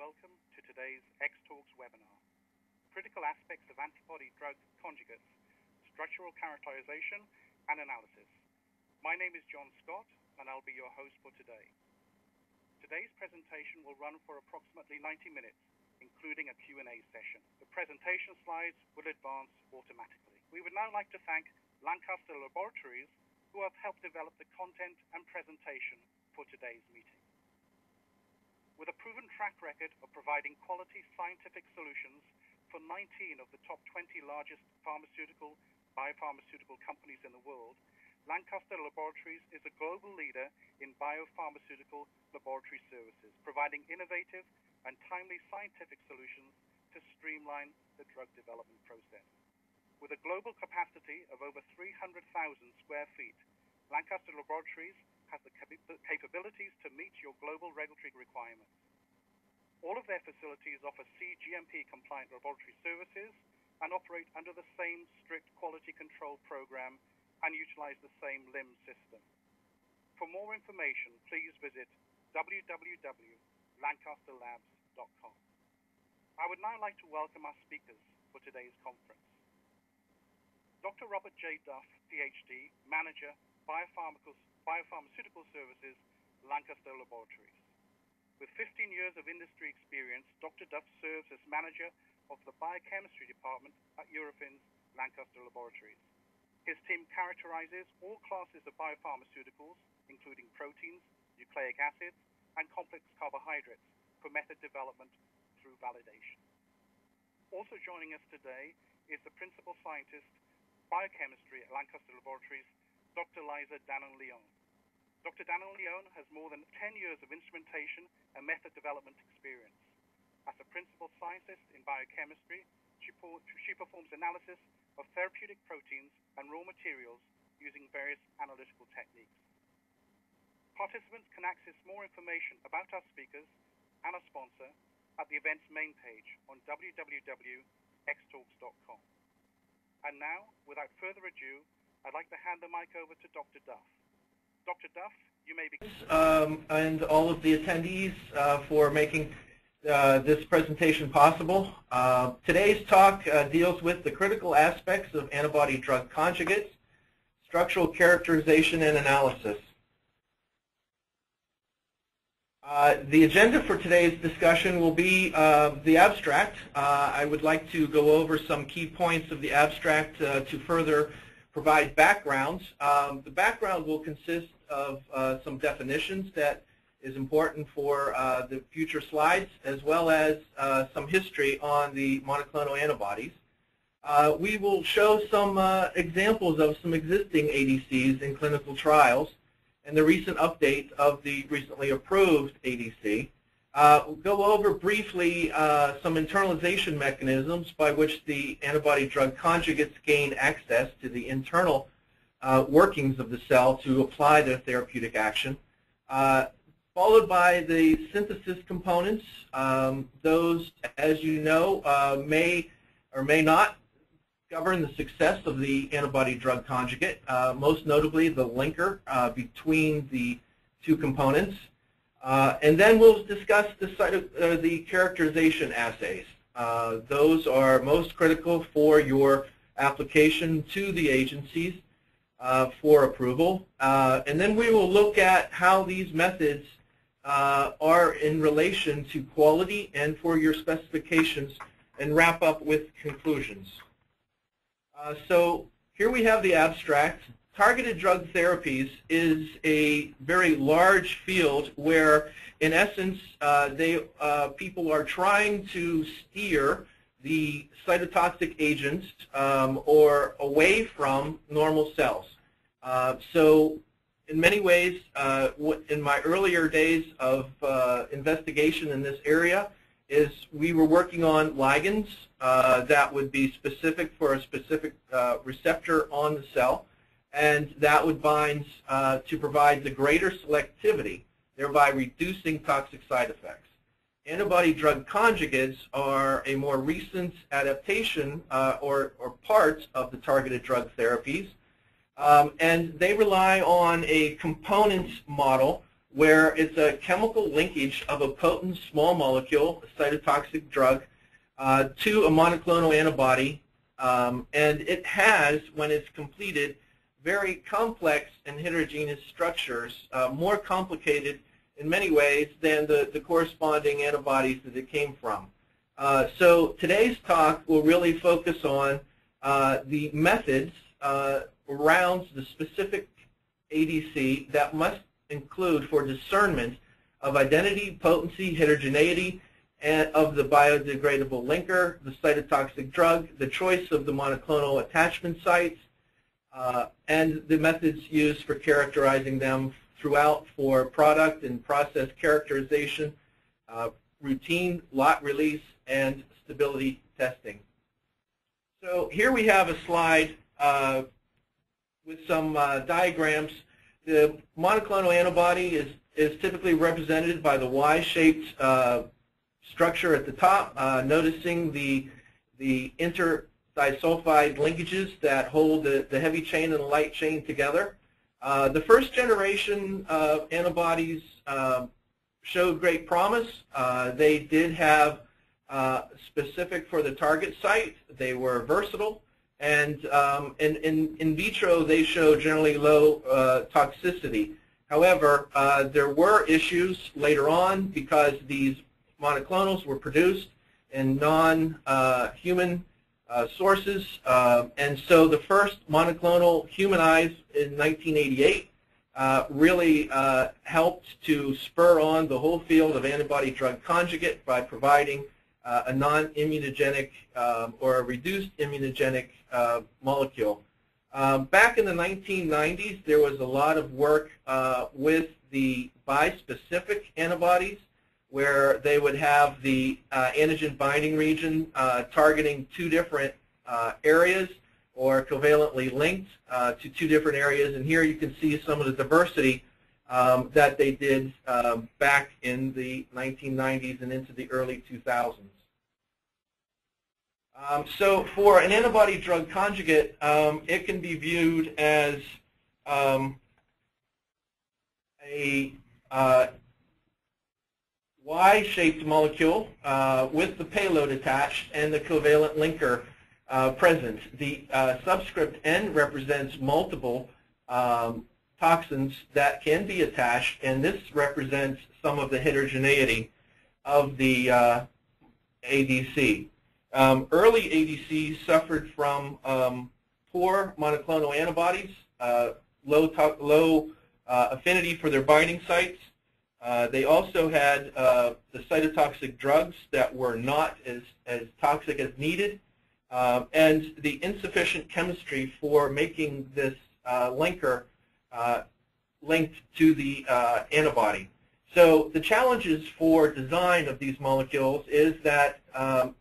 welcome to today's X-Talks webinar, Critical Aspects of Antibody-Drug Conjugates, Structural Characterization and Analysis. My name is John Scott, and I'll be your host for today. Today's presentation will run for approximately 90 minutes, including a Q&A session. The presentation slides will advance automatically. We would now like to thank Lancaster Laboratories, who have helped develop the content and presentation for today's meeting. With a proven track record of providing quality scientific solutions for 19 of the top 20 largest biopharmaceutical companies in the world, Lancaster Laboratories is a global leader in biopharmaceutical laboratory services, providing innovative and timely scientific solutions to streamline the drug development process. With a global capacity of over 300,000 square feet, Lancaster Laboratories has the capabilities to meet your global regulatory requirements. All of their facilities offer CGMP-compliant laboratory services and operate under the same strict quality control program and utilize the same LIMS system. For more information, please visit www.lancasterlabs.com. I would now like to welcome our speakers for today's conference. Dr. Robert J. Duff, PhD, Manager, Biopharmaceutical Services, Lancaster Laboratories. With 15 years of industry experience, Dr. Duff serves as Manager of the Biochemistry Department at Eurofins Lancaster Laboratories. His team characterizes all classes of biopharmaceuticals, including proteins, nucleic acids, and complex carbohydrates for method development through validation. Also joining us today is the Principal Scientist, Biochemistry at Lancaster Laboratories, Dr. Liza Danon-Leon. Dr. Danon-Leon has more than 10 years of instrumentation and method development experience. As a principal scientist in biochemistry, she performs analysis of therapeutic proteins and raw materials using various analytical techniques. Participants can access more information about our speakers and our sponsor at the event's main page on www.xtalks.com. And now, without further ado, I'd like to hand the mic over to Dr. Duff. Dr. Duff, you may begin. And all of the attendees for making this presentation possible. Today's talk deals with the critical aspects of antibody-drug conjugates, structural characterization and analysis. The agenda for today's discussion will be the abstract. I would like to go over some key points of the abstract to further provide backgrounds. The background will consist of some definitions that is important for the future slides, as well as some history on the monoclonal antibodies. We will show some examples of some existing ADCs in clinical trials and the recent update of the recently approved ADC. We'll go over briefly some internalization mechanisms by which the antibody-drug conjugates gain access to the internal workings of the cell to apply their therapeutic action, followed by the synthesis components. Those, as you know, may or may not govern the success of the antibody-drug conjugate, most notably the linker between the two components. And then we'll discuss the characterization assays. Those are most critical for your application to the agencies for approval. And then we will look at how these methods are in relation to quality and for your specifications, and wrap up with conclusions. So here we have the abstract. Targeted drug therapies is a very large field where, in essence, people are trying to steer the cytotoxic agents or away from normal cells. So in many ways, in my earlier days of investigation in this area, is we were working on ligands that would be specific for a specific receptor on the cell, and that would bind to provide the greater selectivity, thereby reducing toxic side effects. Antibody-drug conjugates are a more recent adaptation or part of the targeted drug therapies, and they rely on a component model where it's a chemical linkage of a potent small molecule, a cytotoxic drug, to a monoclonal antibody. And it has, when it's completed, very complex and heterogeneous structures, more complicated in many ways than the corresponding antibodies that it came from. So today's talk will really focus on the methods around the specific ADC that must include for discernment of identity, potency, heterogeneity, and of the biodegradable linker, the cytotoxic drug, the choice of the monoclonal attachment sites, and the methods used for characterizing them throughout for product and process characterization, routine lot release, and stability testing. So here we have a slide with some diagrams. The monoclonal antibody is typically represented by the Y-shaped structure at the top, noticing the interdisulfide linkages that hold the heavy chain and the light chain together. The first generation of antibodies showed great promise. They did have specific for the target site. They were versatile. And in vitro, they show generally low toxicity. However, there were issues later on because these monoclonals were produced in non-human sources. And so the first monoclonal humanized in 1988 really helped to spur on the whole field of antibody-drug conjugate by providing a non-immunogenic or a reduced immunogenic molecule. Back in the 1990s, there was a lot of work with the bispecific antibodies, where they would have the antigen binding region targeting two different areas or covalently linked to two different areas. And here you can see some of the diversity that they did back in the 1990s and into the early 2000s. So for an antibody-drug conjugate, it can be viewed as a Y-shaped molecule with the payload attached and the covalent linker present. The subscript N represents multiple toxins that can be attached, and this represents some of the heterogeneity of the ADC. Early ADCs suffered from poor monoclonal antibodies, low affinity for their binding sites. They also had the cytotoxic drugs that were not as toxic as needed, and the insufficient chemistry for making this linker linked to the antibody. So the challenges for design of these molecules is that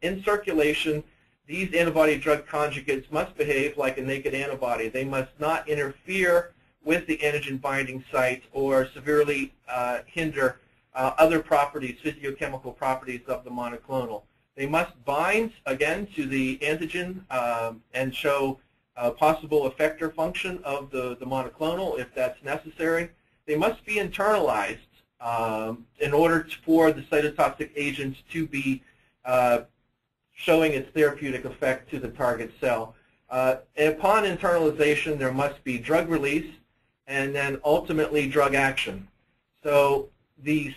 in circulation, these antibody-drug conjugates must behave like a naked antibody. They must not interfere with the antigen binding site or severely hinder other properties, physiochemical properties of the monoclonal. They must bind, again, to the antigen and show possible effector function of the monoclonal if that's necessary. They must be internalized in order for the cytotoxic agents to be showing its therapeutic effect to the target cell. Upon internalization, there must be drug release and then ultimately drug action. So the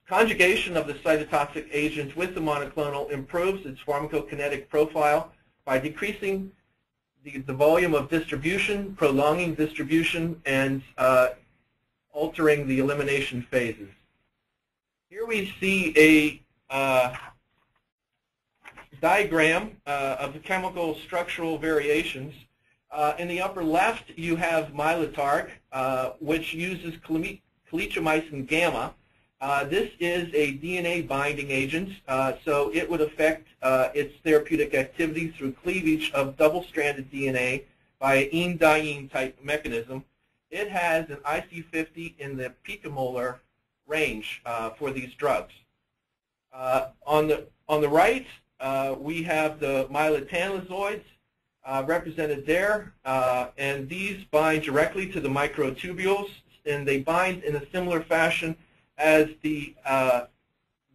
conjugation of the cytotoxic agent with the monoclonal improves its pharmacokinetic profile by decreasing the volume of distribution, prolonging distribution, and altering the elimination phases. Here we see a diagram of the chemical structural variations. In the upper left, you have Mylotarg, which uses calicheamycin gamma. This is a DNA binding agent, so it would affect its therapeutic activity through cleavage of double-stranded DNA by an ene-diene type mechanism. It has an IC50 in the picomolar range for these drugs. On the right, we have the mylotanlazoids represented there, and these bind directly to the microtubules and they bind in a similar fashion as the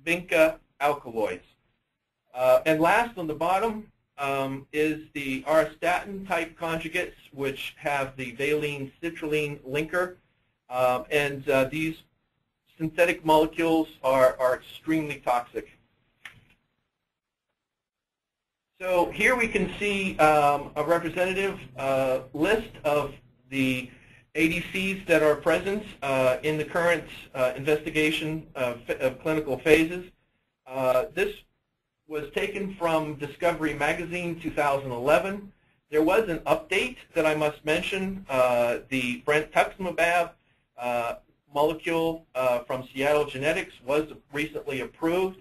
vinca alkaloids. And last on the bottom is the auristatin type conjugates, which have the valine citrulline linker. And these synthetic molecules are extremely toxic. So here we can see a representative list of the ADCs that are present in the current investigation of clinical phases. This was taken from Discovery Magazine 2011. There was an update that I must mention. The brentuximab molecule from Seattle Genetics was recently approved.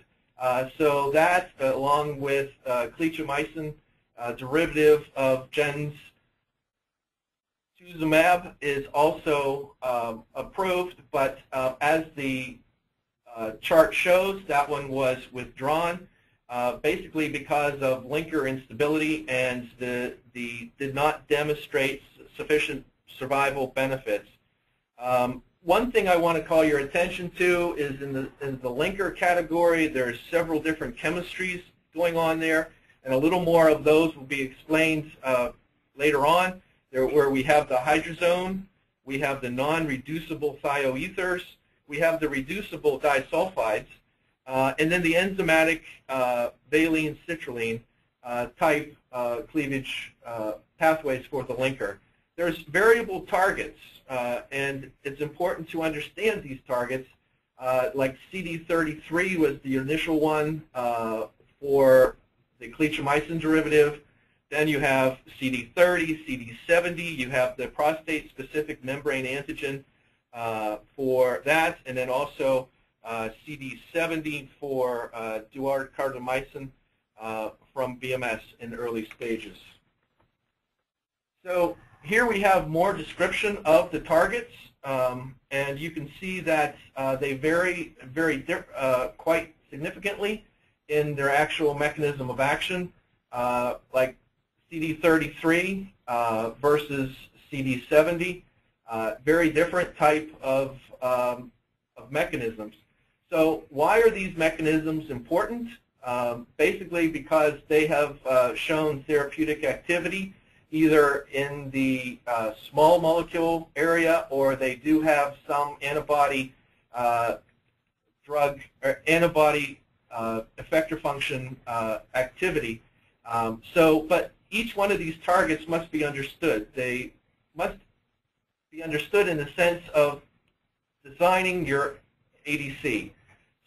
So that, along with clindamycin derivative of Gen's-tuzumab, is also approved. But as the chart shows, that one was withdrawn, basically because of linker instability and did not demonstrate sufficient survival benefits. One thing I want to call your attention to is in the linker category, there's several different chemistries going on there, and a little more of those will be explained later on, where we have the hydrazone, we have the non-reducible thioethers, we have the reducible disulfides, and then the enzymatic valine citrulline type cleavage pathways for the linker. There's variable targets. And it's important to understand these targets. Like CD33 was the initial one for the clindamycin derivative. Then you have CD30, CD70. You have the prostate-specific membrane antigen for that, and then also CD70 for duocardomycin from BMS in early stages. So here we have more description of the targets, and you can see that they vary quite significantly in their actual mechanism of action, like CD33 versus CD70, very different type of mechanisms. So why are these mechanisms important? Basically because they have shown therapeutic activity either in the small molecule area, or they do have some antibody drug or antibody effector function activity. But each one of these targets must be understood. They must be understood in the sense of designing your ADC.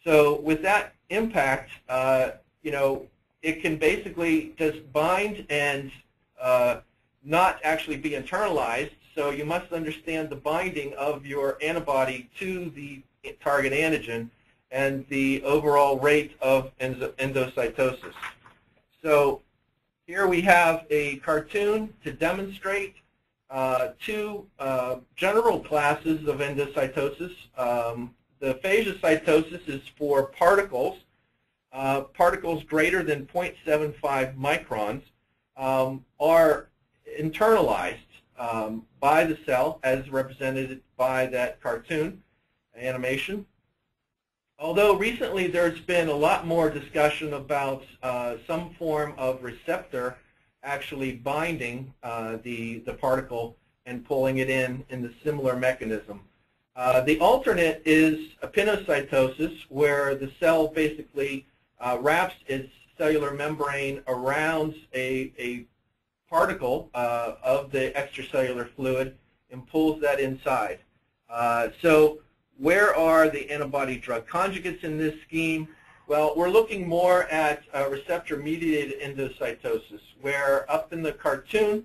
So with that impact, it can basically just bind and not actually be internalized, so you must understand the binding of your antibody to the target antigen and the overall rate of endocytosis. So here we have a cartoon to demonstrate two general classes of endocytosis. The phagocytosis is for particles. Particles greater than 0.75 microns are internalized by the cell, as represented by that cartoon animation. Although recently there's been a lot more discussion about some form of receptor actually binding the particle and pulling it in the similar mechanism. The alternate is a pinocytosis, where the cell basically wraps its cellular membrane around a particle of the extracellular fluid and pulls that inside. So where are the antibody drug conjugates in this scheme? Well, we're looking more at receptor-mediated endocytosis, where up in the cartoon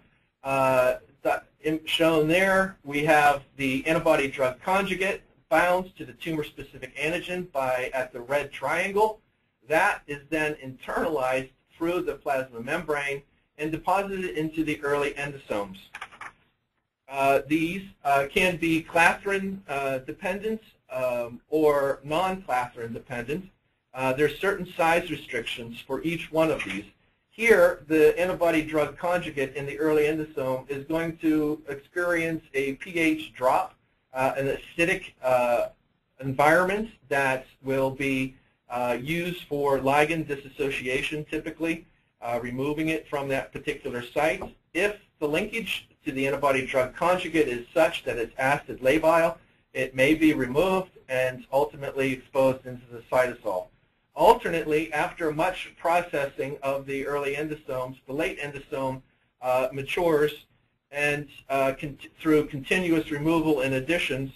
shown there, we have the antibody drug conjugate bound to the tumor-specific antigen at the red triangle. That is then internalized through the plasma membrane and deposited into the early endosomes. These can be clathrin dependent or non-clathrin dependent. There's certain size restrictions for each one of these. Here, the antibody drug conjugate in the early endosome is going to experience a pH drop an acidic environment that will be used for ligand dissociation typically, removing it from that particular site. If the linkage to the antibody-drug conjugate is such that it's acid labile, it may be removed and ultimately exposed into the cytosol. Alternately, after much processing of the early endosomes, the late endosome matures and through continuous removal and additions,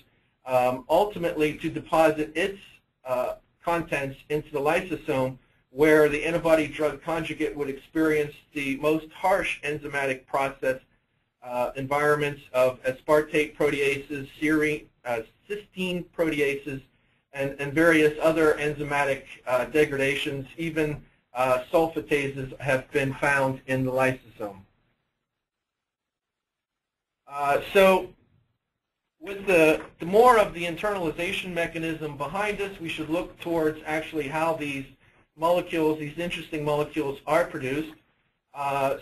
ultimately to deposit its contents into the lysosome, where the antibody-drug conjugate would experience the most harsh enzymatic process environments of aspartate proteases, cysteine proteases, and various other enzymatic degradations. Even sulfatases have been found in the lysosome. So with the more of the internalization mechanism behind us, we should look towards actually how these molecules, these interesting molecules, are produced.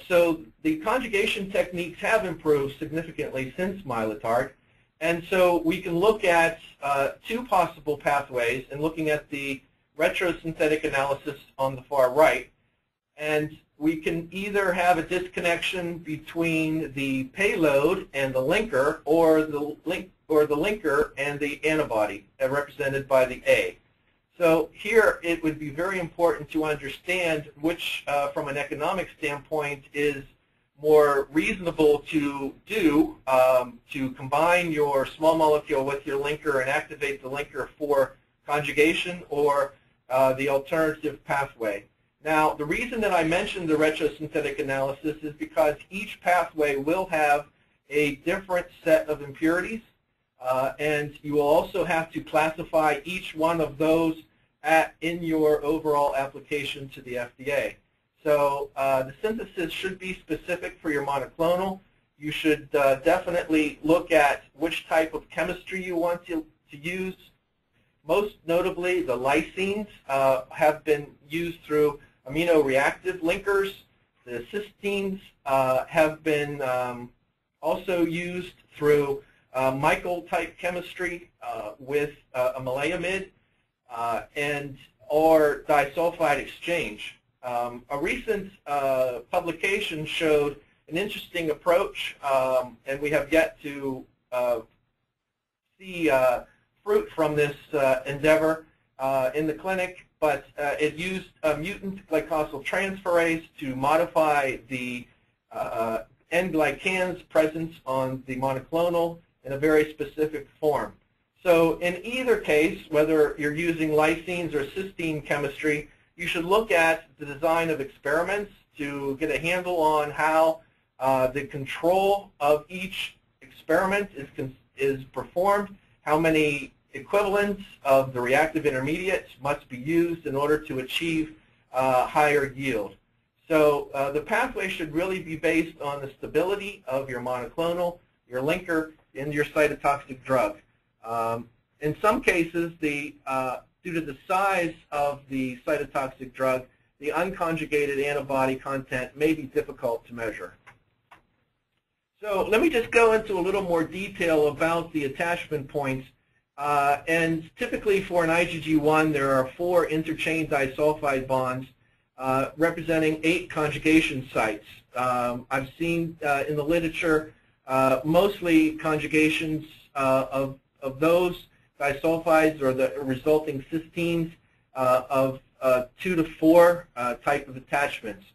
So the conjugation techniques have improved significantly since Mylotarg. And so we can look at two possible pathways, and looking at the retrosynthetic analysis on the far right. And we can either have a disconnection between the payload and the linker, or the linker and the antibody, represented by the A. So here it would be very important to understand which, from an economic standpoint, is more reasonable to do, to combine your small molecule with your linker and activate the linker for conjugation, or the alternative pathway. Now, the reason that I mentioned the retrosynthetic analysis is because each pathway will have a different set of impurities, and you will also have to classify each one of those in your overall application to the FDA. So the synthesis should be specific for your monoclonal. You should definitely look at which type of chemistry you want to use. Most notably, the lysines have been used through amino-reactive linkers. The cysteines have been also used through Michael-type chemistry with a maleimide or disulfide exchange. A recent publication showed an interesting approach, and we have yet to see fruit from this endeavor in the clinic, but it used a mutant glycosyltransferase to modify the N-glycans present on the monoclonal in a very specific form. So in either case, whether you're using lysines or cysteine chemistry, you should look at the design of experiments to get a handle on how the control of each experiment is performed, how many equivalents of the reactive intermediates must be used in order to achieve higher yield. So the pathway should really be based on the stability of your monoclonal, your linker, and your cytotoxic drug. In some cases, due to the size of the cytotoxic drug, the unconjugated antibody content may be difficult to measure. So let me just go into a little more detail about the attachment points. And typically for an IgG1, there are 4 interchain disulfide bonds representing 8 conjugation sites. I've seen in the literature mostly conjugations of those disulfides or the resulting cysteines of 2 to 4 type of attachments.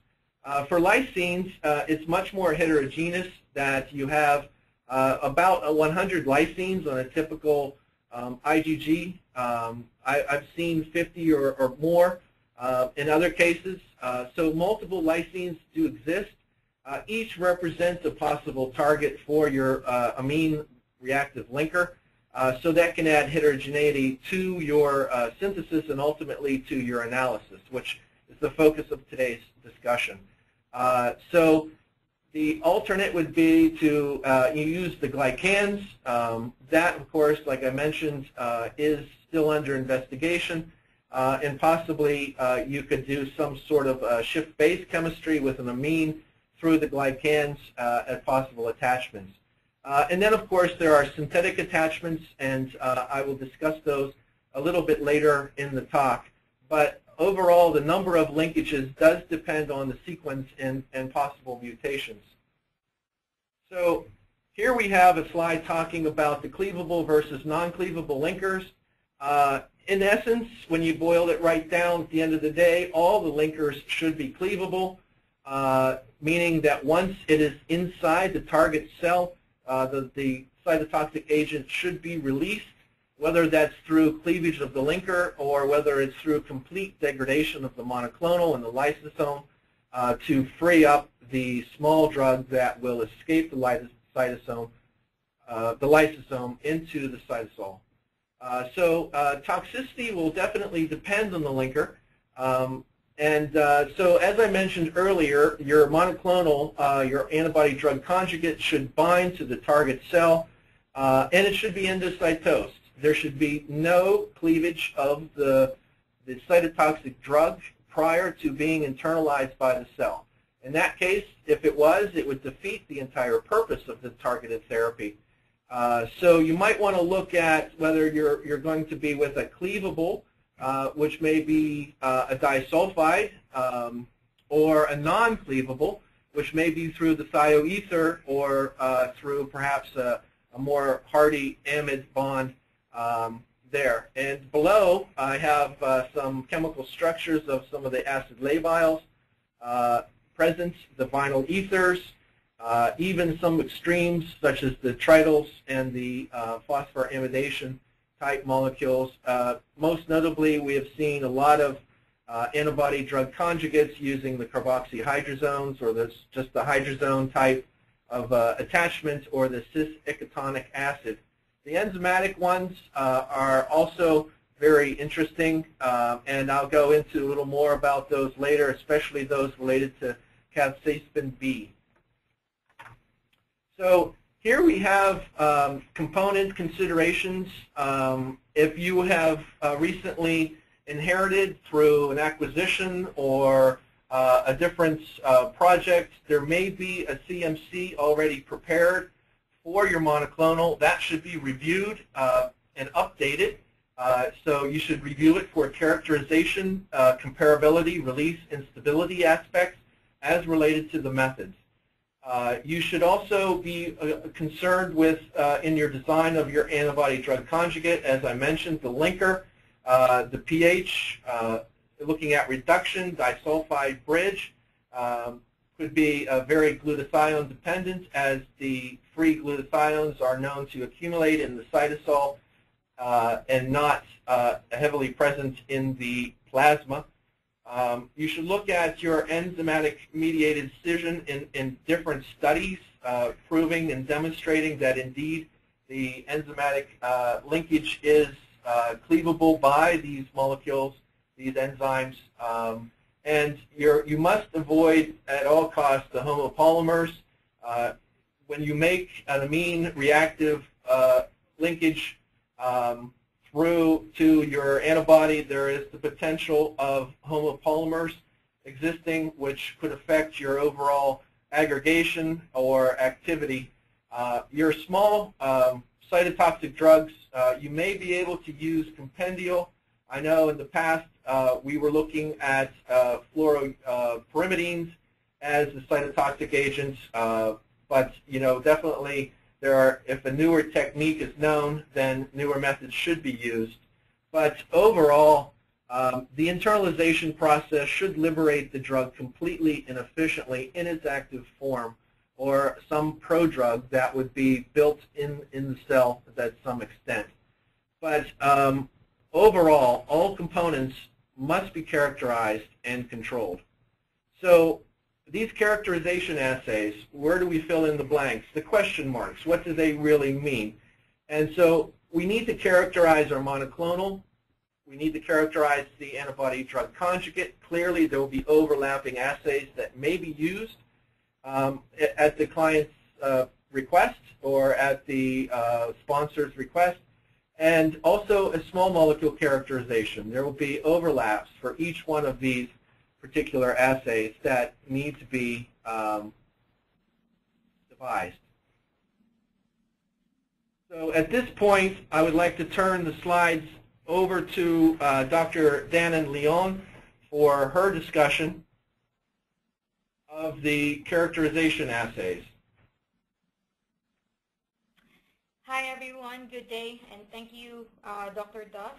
For lysines, it's much more heterogeneous, that you have about 100 lysines on a typical IgG. I've seen 50 or more in other cases. So multiple lysines do exist. Each represents a possible target for your amine reactive linker. So that can add heterogeneity to your synthesis and ultimately to your analysis, which is the focus of today's discussion. So the alternate would be to you use the glycans. That, of course, like I mentioned, is still under investigation. And possibly you could do some sort of shift-based chemistry with an amine through the glycans as possible attachments. And then, of course, there are synthetic attachments, and I will discuss those a little bit later in the talk. But overall, the number of linkages does depend on the sequence and possible mutations. So here we have a slide talking about the cleavable versus non-cleavable linkers. In essence, when you boil it right down at the end of the day, all the linkers should be cleavable, meaning that once it is inside the target cell, the cytotoxic agent should be released, whether that's through cleavage of the linker or whether it's through complete degradation of the monoclonal and the lysosome to free up the small drug that will escape the lysosome into the cytosol. So toxicity will definitely depend on the linker. So as I mentioned earlier, your monoclonal, your antibody drug conjugate should bind to the target cell, and it should be endocytosed. There should be no cleavage of the cytotoxic drug prior to being internalized by the cell. In that case, if it was, it would defeat the entire purpose of the targeted therapy. So you might want to look at whether you're going to be with a cleavable, which may be a disulfide, or a non-cleavable, which may be through the thioether or through perhaps a more hardy amide bond there. And below, I have some chemical structures of some of the acid labiles present, the vinyl ethers, even some extremes such as the trityls and the phosphoramidation type molecules. Most notably, we have seen a lot of antibody drug conjugates using the carboxyhydrazones or just the hydrazone type of attachment or the cis-icotonic acid. The enzymatic ones are also very interesting, and I'll go into a little more about those later, especially those related to capsaicin B. So here we have component considerations. If you have recently inherited through an acquisition or a different project, there may be a CMC already prepared for your monoclonal. That should be reviewed and updated. So you should review it for characterization, comparability, release, and stability aspects as related to the methods. You should also be concerned with, in your design of your antibody drug conjugate, as I mentioned, the linker, the pH, looking at reduction, disulfide bridge, could be very glutathione dependent, as the free glutathiones are known to accumulate in the cytosol and not heavily present in the plasma. You should look at your enzymatic mediated scission in different studies, proving and demonstrating that indeed the enzymatic linkage is cleavable by these molecules, these enzymes. And you must avoid at all costs the homopolymers. When you make an amine reactive linkage through to your antibody, there is the potential of homopolymers existing, which could affect your overall aggregation or activity. Your small cytotoxic drugs, you may be able to use compendial. I know in the past we were looking at fluoropyrimidines as the cytotoxic agents, but definitely there are, if a newer technique is known, then newer methods should be used. But overall, the internalization process should liberate the drug completely and efficiently in its active form, or some prodrug that would be built in the cell to some extent. But overall, all components must be characterized and controlled. So these characterization assays, where do we fill in the blanks? The question marks, what do they really mean? And so we need to characterize our monoclonal. We need to characterize the antibody drug conjugate. Clearly, there will be overlapping assays that may be used at the client's request or at the sponsor's request. And also a small molecule characterization. There will be overlaps for each one of these particular assays that need to be devised. So at this point, I would like to turn the slides over to Dr. Danan Leon for her discussion of the characterization assays. Hi everyone, good day, and thank you, Dr. Duff.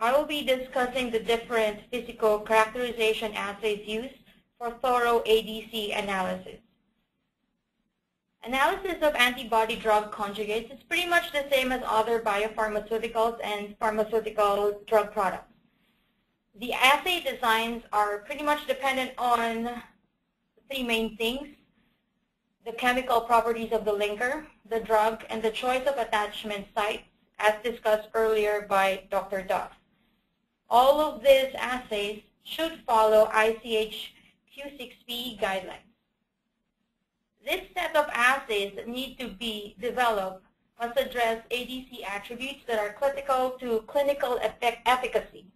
I will be discussing the different physical characterization assays used for thorough ADC analysis. Analysis of antibody drug conjugates is pretty much the same as other biopharmaceuticals and pharmaceutical drug products. The assay designs are pretty much dependent on three main things: the chemical properties of the linker, the drug, and the choice of attachment sites, as discussed earlier by Dr. Duff. All of these assays should follow ICH Q6P guidelines. This set of assays that need to be developed must address ADC attributes that are critical to clinical efficacy.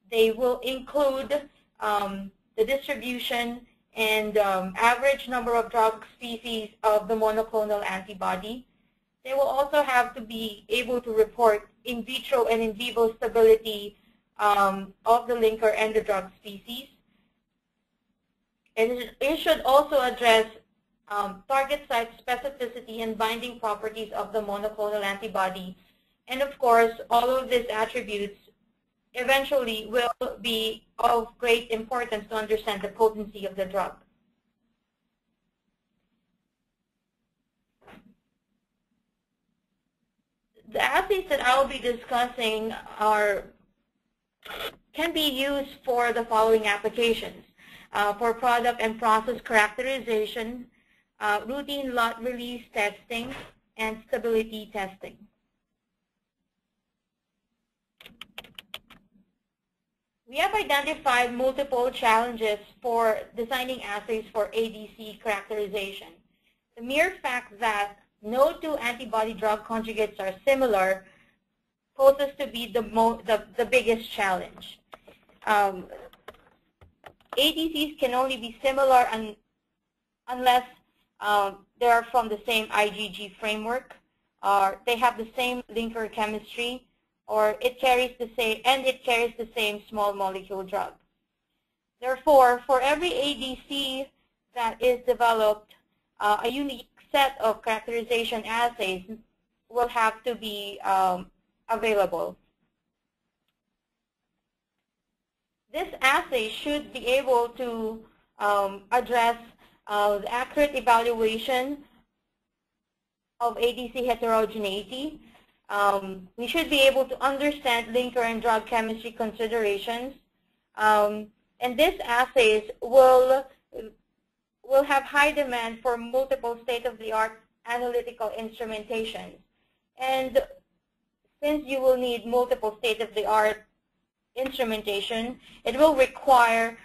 They will include the distribution and average number of drug species of the monoclonal antibody. They will also have to be able to report in vitro and in vivo stability of the linker and the drug species. And it should also address target site specificity and binding properties of the monoclonal antibody. And of course, all of these attributes eventually will be of great importance to understand the potency of the drug. The assays that I will be discussing can be used for the following applications: for product and process characterization, routine lot release testing, and stability testing. We have identified multiple challenges for designing assays for ADC characterization. The mere fact that no two antibody drug conjugates are similar poses to be the biggest challenge. ADCs can only be similar unless they are from the same IgG framework, or they have the same linker chemistry, or it carries the same small molecule drug. Therefore, for every ADC that is developed, a unique set of characterization assays will have to be available. This assay should be able to address the accurate evaluation of ADC heterogeneity. We should be able to understand linker and drug chemistry considerations. And these assays will have high demand for multiple state-of-the-art analytical instrumentation. And since you will need multiple state-of-the-art instrumentation, it will require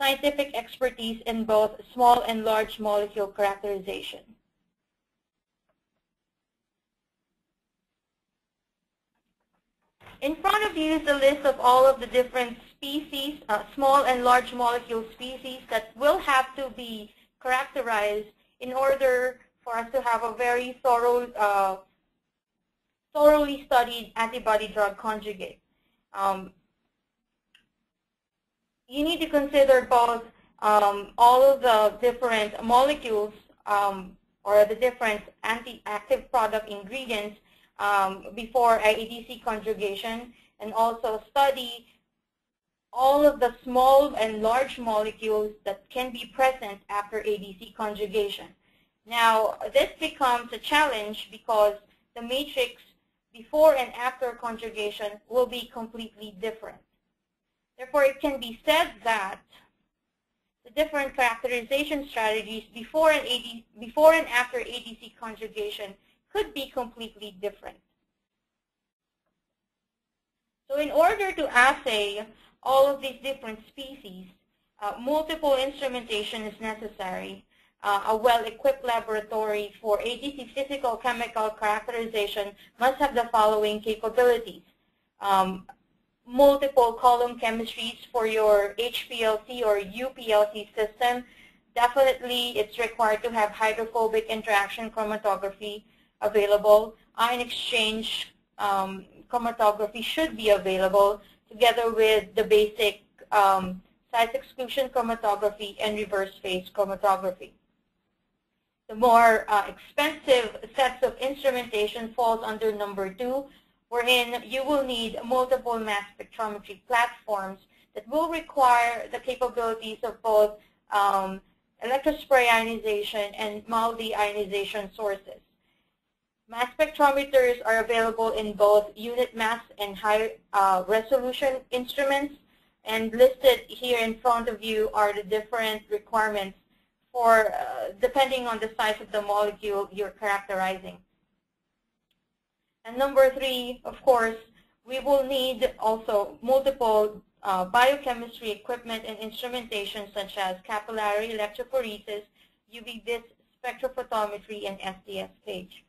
scientific expertise in both small and large molecule characterization. In front of you is a list of all of the different species, small and large molecule species that will have to be characterized in order for us to have a very thoroughly studied antibody drug conjugate. You need to consider both all of the different molecules or the different anti-active product ingredients before ADC conjugation, and also study all of the small and large molecules that can be present after ADC conjugation. Now, this becomes a challenge because the matrix before and after conjugation will be completely different. Therefore, it can be said that the different characterization strategies before and after ADC conjugation could be completely different. So in order to assay all of these different species, multiple instrumentation is necessary. A well-equipped laboratory for ADC physical chemical characterization must have the following capabilities: multiple column chemistries for your HPLC or UPLC system, Definitely, it's required to have hydrophobic interaction chromatography available. Ion exchange chromatography should be available together with the basic size exclusion chromatography and reverse phase chromatography. The more expensive sets of instrumentation falls under number 2, wherein you will need multiple mass spectrometry platforms that will require the capabilities of both electrospray ionization and multi-ionization sources. Mass spectrometers are available in both unit mass and high resolution instruments, and listed here in front of you are the different requirements for depending on the size of the molecule you're characterizing. And number 3, of course, we will need also multiple biochemistry equipment and instrumentation such as capillary electrophoresis, UV-Vis spectrophotometry, and SDS phage.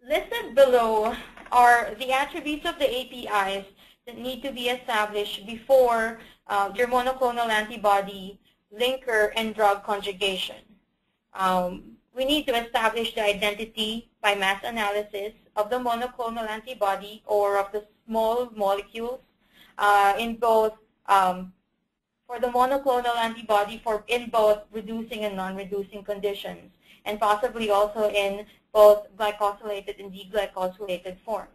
Listed below are the attributes of the APIs that need to be established before your monoclonal antibody linker and drug conjugation. We need to establish the identity by mass analysis of the monoclonal antibody or of the small molecules in both for the monoclonal antibody in both reducing and non-reducing conditions, and possibly also in both glycosylated and deglycosylated forms.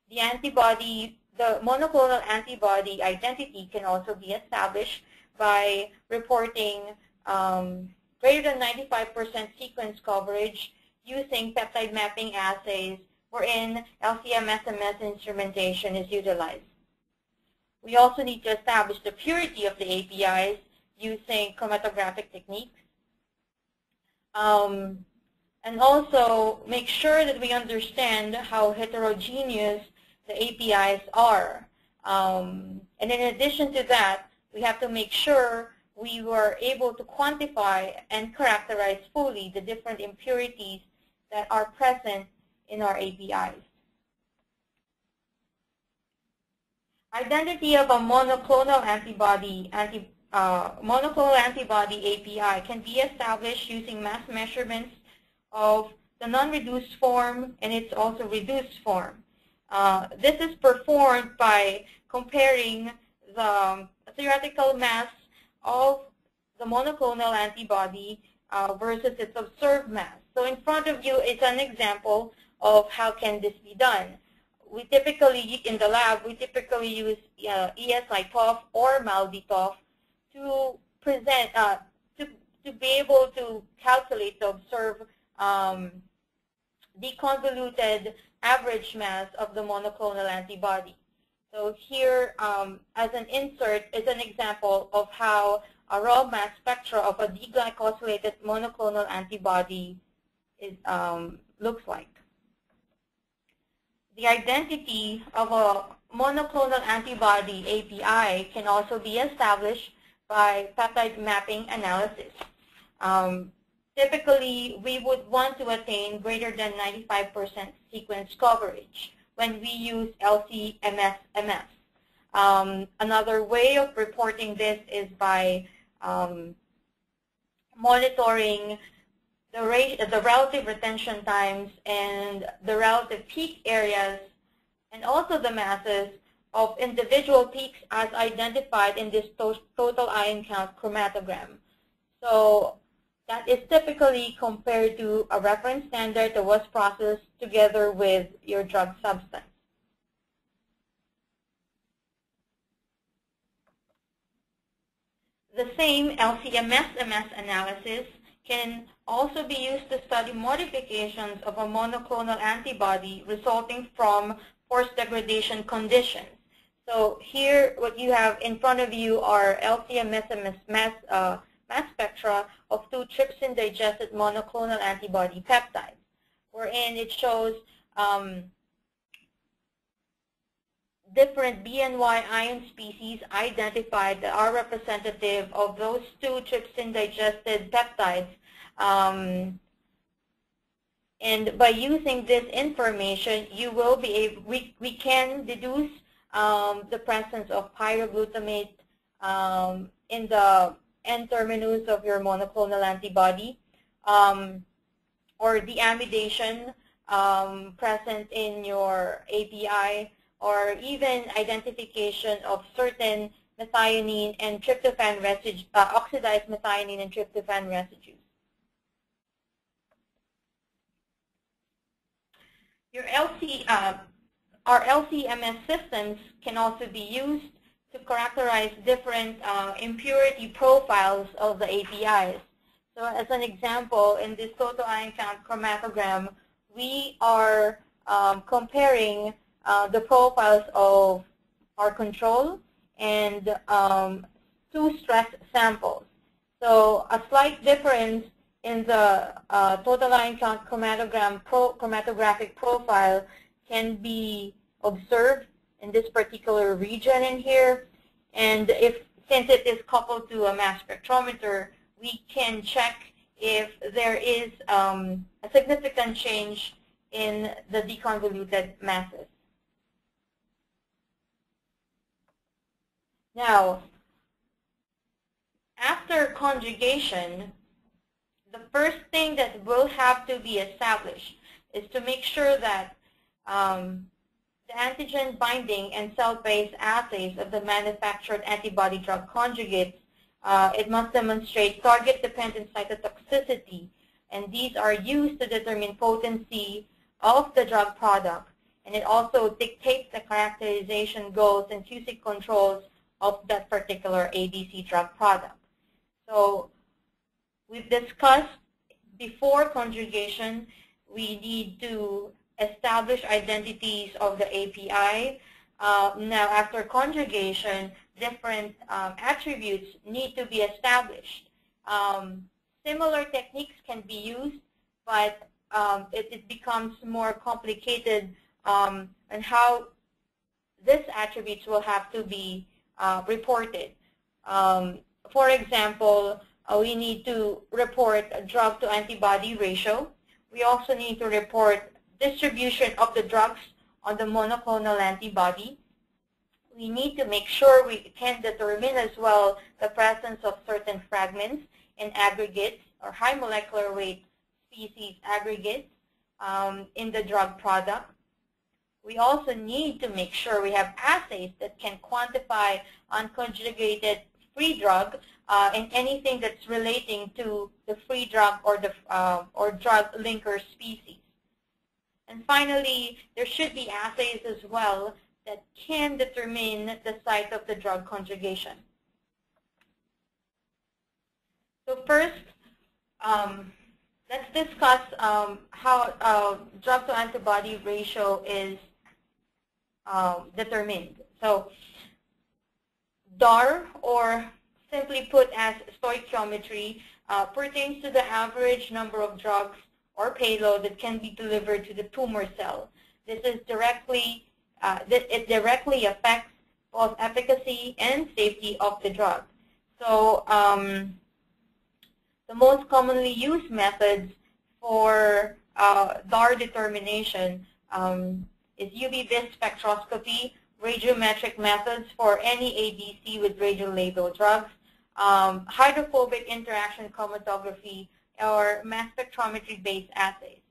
The monoclonal antibody identity can also be established by reporting greater than 95% sequence coverage using peptide mapping assays wherein LC-MS instrumentation is utilized. We also need to establish the purity of the APIs using chromatographic techniques. And also make sure that we understand how heterogeneous the APIs are. And in addition to that, we have to make sure we were able to quantify and characterize fully the different impurities that are present in our APIs. Identity of a monoclonal antibody API can be established using mass measurements of the non-reduced form and its also reduced form. This is performed by comparing the theoretical mass of the monoclonal antibody versus its observed mass. So in front of you is an example of how can this be done. We typically, in the lab, we typically use ESI-TOF or MALDI-TOF to present, to be able to calculate, to observe the convoluted average mass of the monoclonal antibody. So here, as an insert, is an example of how a raw mass spectra of a deglycosylated monoclonal antibody is, looks like. The identity of a monoclonal antibody API can also be established by peptide mapping analysis. Typically, we would want to attain greater than 95% sequence coverage when we use LC-MS. Another way of reporting this is by monitoring the relative retention times and the relative peak areas and also the masses of individual peaks as identified in this total ion count chromatogram. So that is typically compared to a reference standard that was processed together with your drug substance. The same LC-MS analysis can also be used to study modifications of a monoclonal antibody resulting from force degradation conditions. So here, what you have in front of you are LC-MS mass spectra of 2 trypsin-digested monoclonal antibody peptides, wherein it shows different BNY ion species identified that are representative of those 2 trypsin-digested peptides. And by using this information, you will be able, we can deduce the presence of pyroglutamate in the N-terminus of your monoclonal antibody, or deamidation present in your API, or even identification of certain methionine and tryptophan residues, oxidized methionine and tryptophan residues. Your our LC-MS systems can also be used to characterize different impurity profiles of the APIs. So as an example, in this total ion count chromatogram, we are comparing the profiles of our control and 2 stress samples. So a slight difference in the total ion count chromatographic profile can be observed in this particular region in here. And since it is coupled to a mass spectrometer, we can check if there is a significant change in the deconvoluted masses. Now, after conjugation, the first thing that will have to be established is to make sure that the antigen binding and cell-based assays of the manufactured antibody drug conjugates, it must demonstrate target-dependent cytotoxicity, and these are used to determine potency of the drug product, and it also dictates the characterization goals and QC controls of that particular ADC drug product. So we've discussed before conjugation, we need to establish identities of the API. Now, after conjugation, different attributes need to be established. Similar techniques can be used, but it becomes more complicated on how these attributes will have to be reported. For example, we need to report a drug-to-antibody ratio. We also need to report distribution of the drugs on the monoclonal antibody. We need to make sure we can determine as well the presence of certain fragments in aggregates or high molecular weight species aggregates in the drug product. We also need to make sure we have assays that can quantify unconjugated free drug and anything that's relating to the free drug or the or drug linker species. And finally, there should be assays as well that can determine the site of the drug conjugation. So first, let's discuss how drug-to-antibody ratio is determined. So DAR, or simply put as stoichiometry, pertains to the average number of drugs or payload that can be delivered to the tumor cell. This is directly, it directly affects both efficacy and safety of the drug. So the most commonly used methods for DAR determination is UV-Vis spectroscopy, radiometric methods for any ADC with radiolabeled drugs, hydrophobic interaction chromatography, or mass spectrometry-based assays.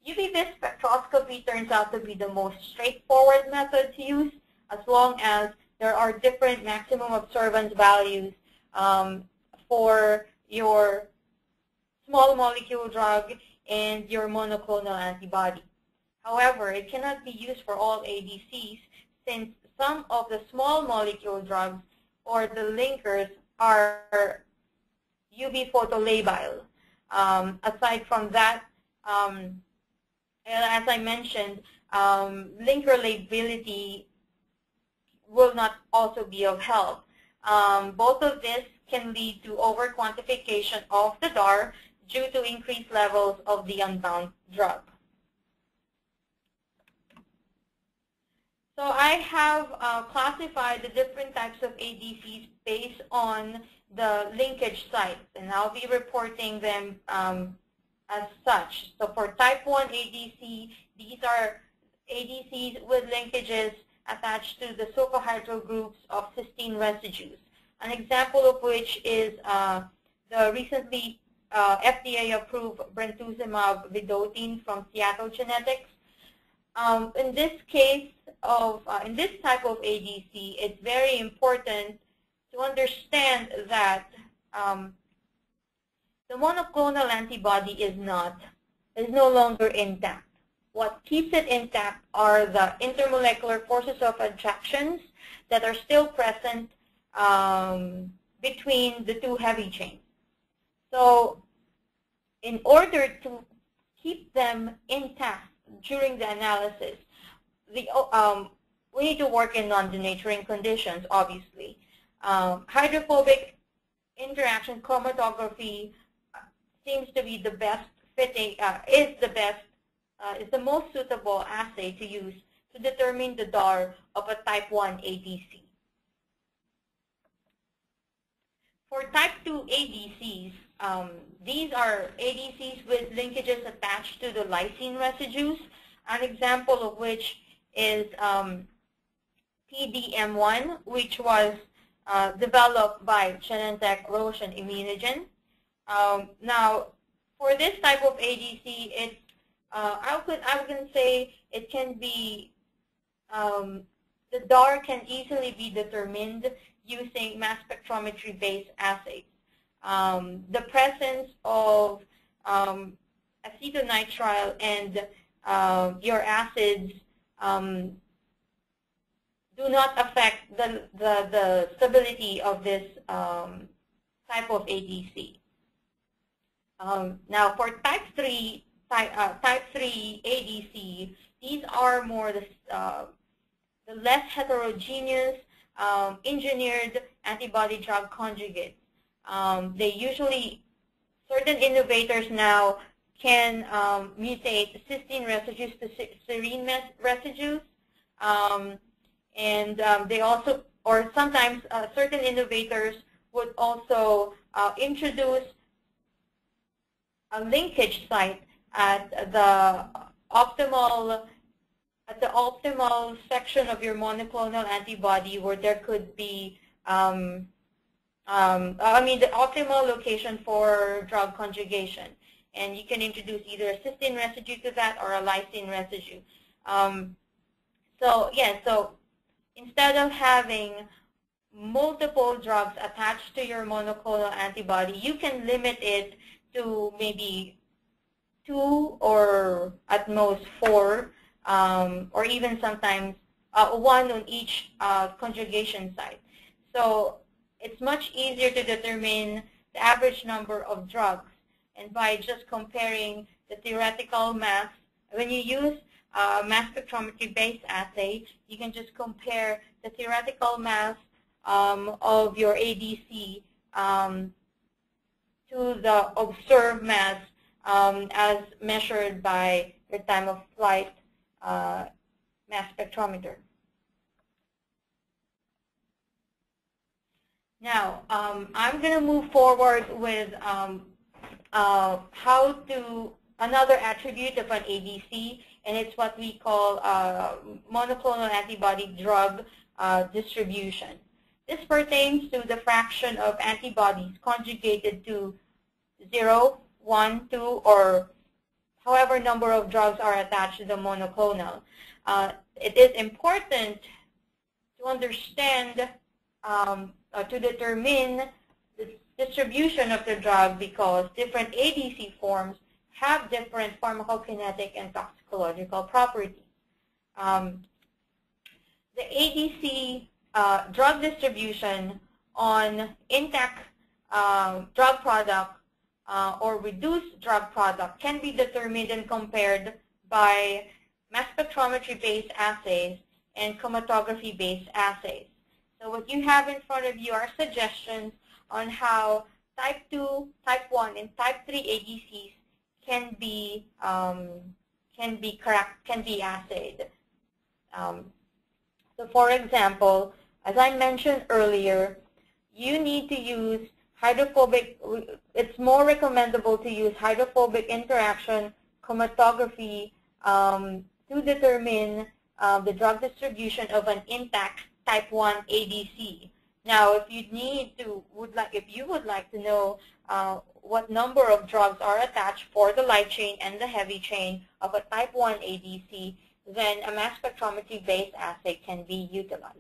UV-Vis spectroscopy turns out to be the most straightforward method to use, as long as there are different maximum observance values for your small molecule drug and your monoclonal antibody. However, it cannot be used for all ADCs, since some of the small molecule drugs or the linkers are UV photolabile. Aside from that, as I mentioned, linker labelability will not also be of help. Both of this can lead to over-quantification of the DAR due to increased levels of the unbound drug. So I have classified the different types of ADCs based on the linkage sites, and I'll be reporting them as such. So for type 1 ADC, these are ADCs with linkages attached to the sulfohydryl groups of cysteine residues. An example of which is the recently FDA-approved brentuximab vedotin from Seattle Genetics. In this case of, in this type of ADC, it's very important to understand that the monoclonal antibody is no longer intact. What keeps it intact are the intermolecular forces of attractions that are still present between the two heavy chains. So in order to keep them intact during the analysis, we need to work in non-denaturing conditions, obviously. Hydrophobic interaction chromatography seems to be the best fitting, is the most suitable assay to use to determine the DAR of a type 1 ADC. For type 2 ADCs, these are ADCs with linkages attached to the lysine residues, an example of which is PDM1, which was developed by Genentech, Roche, and Immunogen. Now, for this type of ADC, it's I can say it can be, the DAR can easily be determined using mass spectrometry-based assays. The presence of acetonitrile and your acids do not affect the stability of this type of ADC. Now, for type 3 ADC, these are more the less heterogeneous engineered antibody drug conjugates. They usually, certain innovators now can mutate cysteine residues to serine residues, and they also, or sometimes certain innovators would also introduce a linkage site at the optimal section of your monoclonal antibody, where there could be, the optimal location for drug conjugation. And you can introduce either a cysteine residue to that or a lysine residue. So instead of having multiple drugs attached to your monoclonal antibody, you can limit it to maybe 2 or at most 4, or even sometimes 1 on each conjugation site. So it's much easier to determine the average number of drugs, and by just comparing the theoretical mass. When you use mass spectrometry-based assay, you can just compare the theoretical mass of your ADC to the observed mass as measured by the time of flight mass spectrometer. Now, I'm going to move forward with another attribute of an ADC, and it's what we call monoclonal antibody drug distribution. This pertains to the fraction of antibodies conjugated to 0, 1, 2, or however number of drugs are attached to the monoclonal. It is important to understand, to determine the distribution of the drug, because different ADC forms have different pharmacokinetic and toxicological properties. The ADC drug distribution on intact drug product or reduced drug product can be determined and compared by mass spectrometry-based assays and chromatography-based assays. So what you have in front of you are suggestions on how type 2, type 1, and type 3 ADCs can be assayed. So for example, as I mentioned earlier, you need to use hydrophobic, it's more recommendable to use hydrophobic interaction chromatography to determine the drug distribution of an intact type 1 ADC. Now, if you would like to know what number of drugs are attached for the light chain and the heavy chain of a type 1 ADC, then a mass spectrometry-based assay can be utilized.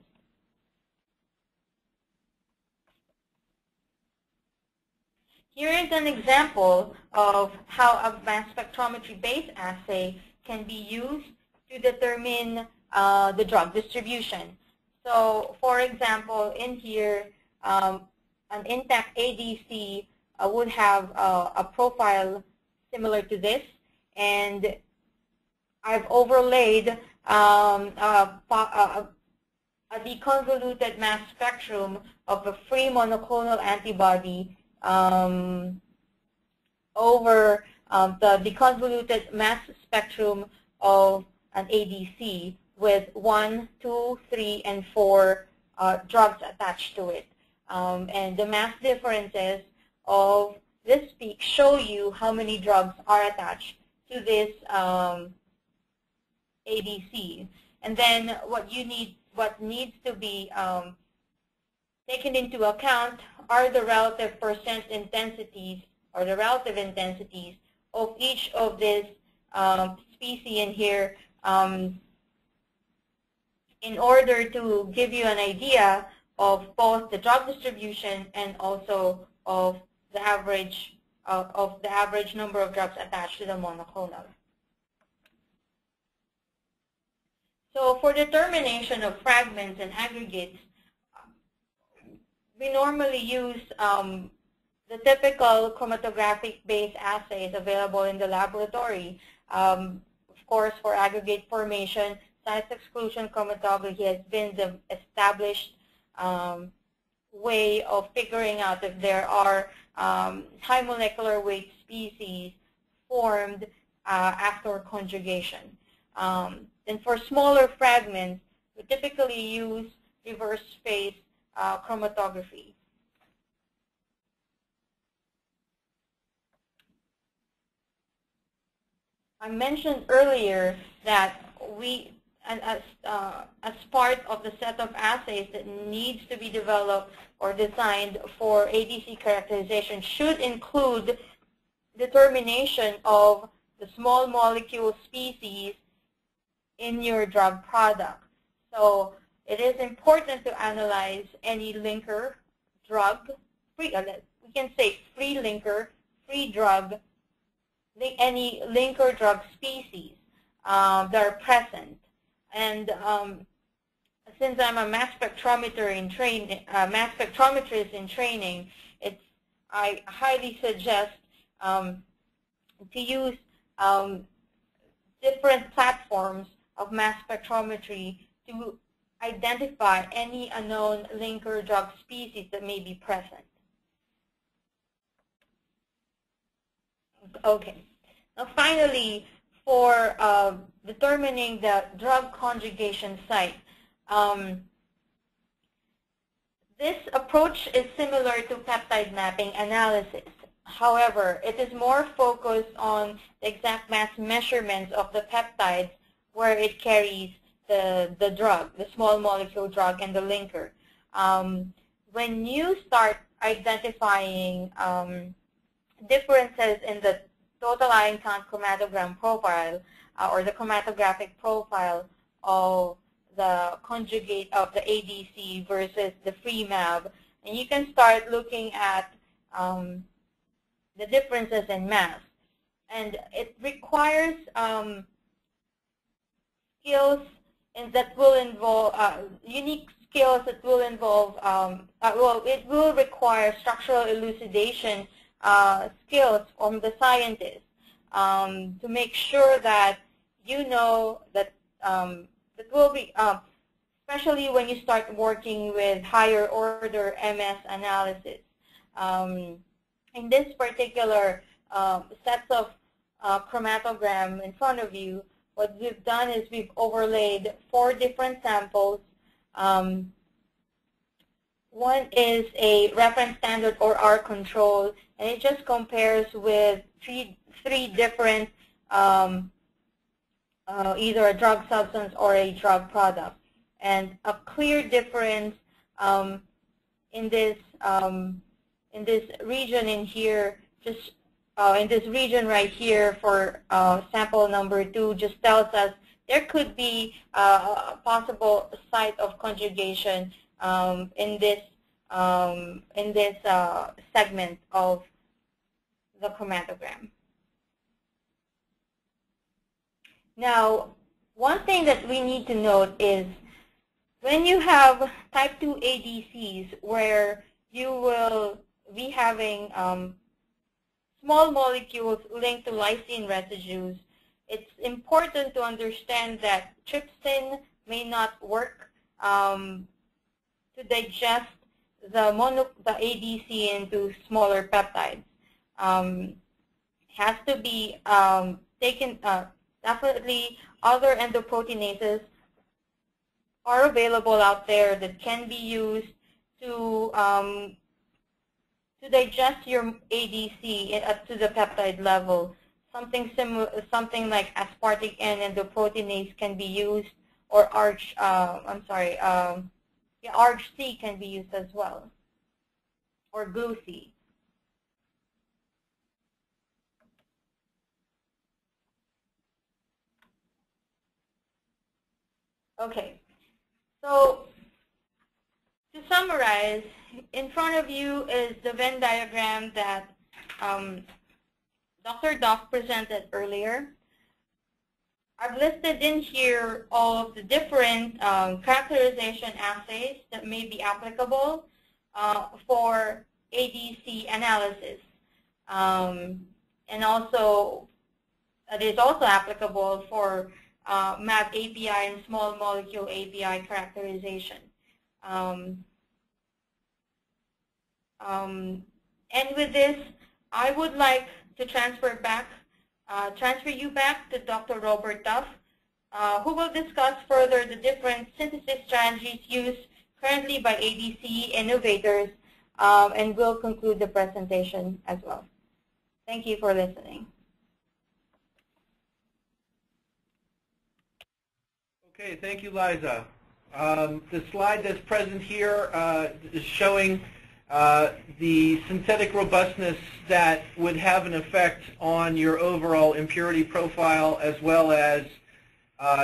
Here is an example of how a mass spectrometry-based assay can be used to determine the drug distribution. So, for example, in here, an intact ADC would have a profile similar to this, and I've overlaid a deconvoluted mass spectrum of a free monoclonal antibody over the deconvoluted mass spectrum of an ADC with 1, 2, 3, and 4 drugs attached to it. And the mass differences of this peak show you how many drugs are attached to this ADC. And then what needs to be taken into account are the relative percent intensities or the relative intensities of each of these species in here in order to give you an idea of both the drug distribution and also of the average number of drugs attached to the monoclonal. So for determination of fragments and aggregates, we normally use the typical chromatographic-based assays available in the laboratory. Of course, for aggregate formation, size exclusion chromatography has been the established way of figuring out if there are high molecular weight species formed after conjugation. And for smaller fragments, we typically use reverse phase chromatography. I mentioned earlier that as part of the set of assays that needs to be developed or designed for ADC characterization should include determination of the small molecule species in your drug product. So it is important to analyze any linker, drug, we can say free linker, free drug, any linker drug species that are present. And since I'm a mass spectrometer in mass spectrometrist in training, I highly suggest to use different platforms of mass spectrometry to identify any unknown linker drug species that may be present. Okay. Now finally, for determining the drug conjugation site, this approach is similar to peptide mapping analysis. However, it is more focused on the exact mass measurements of the peptides where it carries the drug, the small molecule drug, and the linker. When you start identifying differences in the total ion count chromatogram profile or the chromatographic profile of the conjugate of the ADC versus the free MAB, and you can start looking at the differences in mass. And it requires skills that will involve, unique skills that will involve, well, it will require structural elucidation skills from the scientist to make sure that you know that it will be, especially when you start working with higher order MS analysis. In this particular sets of chromatogram in front of you, what we've done is we've overlaid 4 different samples. One is a reference standard or R control, and it just compares with three different either a drug substance or a drug product. And a clear difference in this region in here, just in this region right here for sample number 2, just tells us there could be a possible site of conjugation in this segment of the chromatogram. Now, one thing that we need to note is when you have type 2 ADCs where you will be having small molecules linked to lysine residues, it's important to understand that trypsin may not work to digest the ADC into smaller peptides. Has to be taken. Definitely, other endoproteinases are available out there that can be used to digest your ADC to the peptide level. Something similar, something like aspartic N endoproteinase can be used, or ARG-C can be used as well, or GLUC. Okay, so to summarize, in front of you is the Venn diagram that Dr. Duff presented earlier. I've listed in here all of the different characterization assays that may be applicable for ADC analysis. And also, it is also applicable for mAb API and small molecule API characterization. And with this, I would like to transfer you back to Dr. Robert Duff, who will discuss further the different synthesis strategies used currently by ADC innovators, and will conclude the presentation as well. Thank you for listening. Okay, thank you, Liza. The slide that's present here is showing the synthetic robustness that would have an effect on your overall impurity profile as well as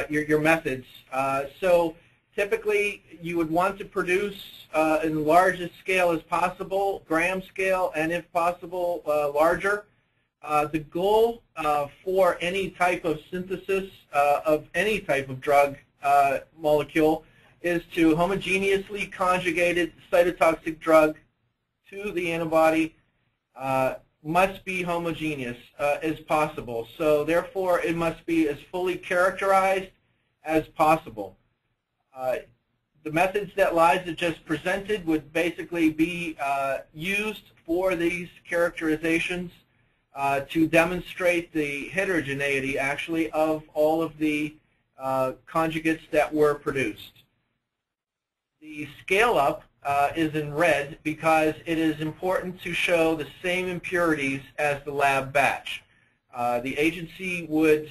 your methods. So typically you would want to produce in the largest scale as possible, gram scale, and if possible larger. The goal for any type of synthesis of any type of drug molecule is to homogeneously conjugated cytotoxic drug to the antibody must be homogeneous as possible. So therefore, it must be as fully characterized as possible. The methods that Liza just presented would basically be used for these characterizations to demonstrate the heterogeneity, actually, of all of the conjugates that were produced. The scale-up is in red because it is important to show the same impurities as the lab batch. The agency would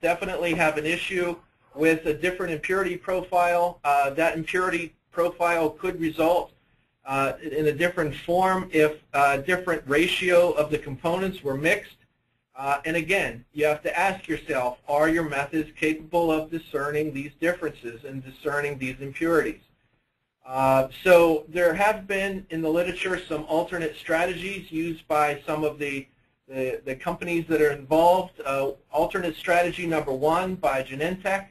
definitely have an issue with a different impurity profile. That impurity profile could result in a different form if a different ratio of the components were mixed. And again, you have to ask yourself, are your methods capable of discerning these differences and discerning these impurities? So there have been in the literature some alternate strategies used by some of the companies that are involved. Alternate strategy number 1 by Genentech,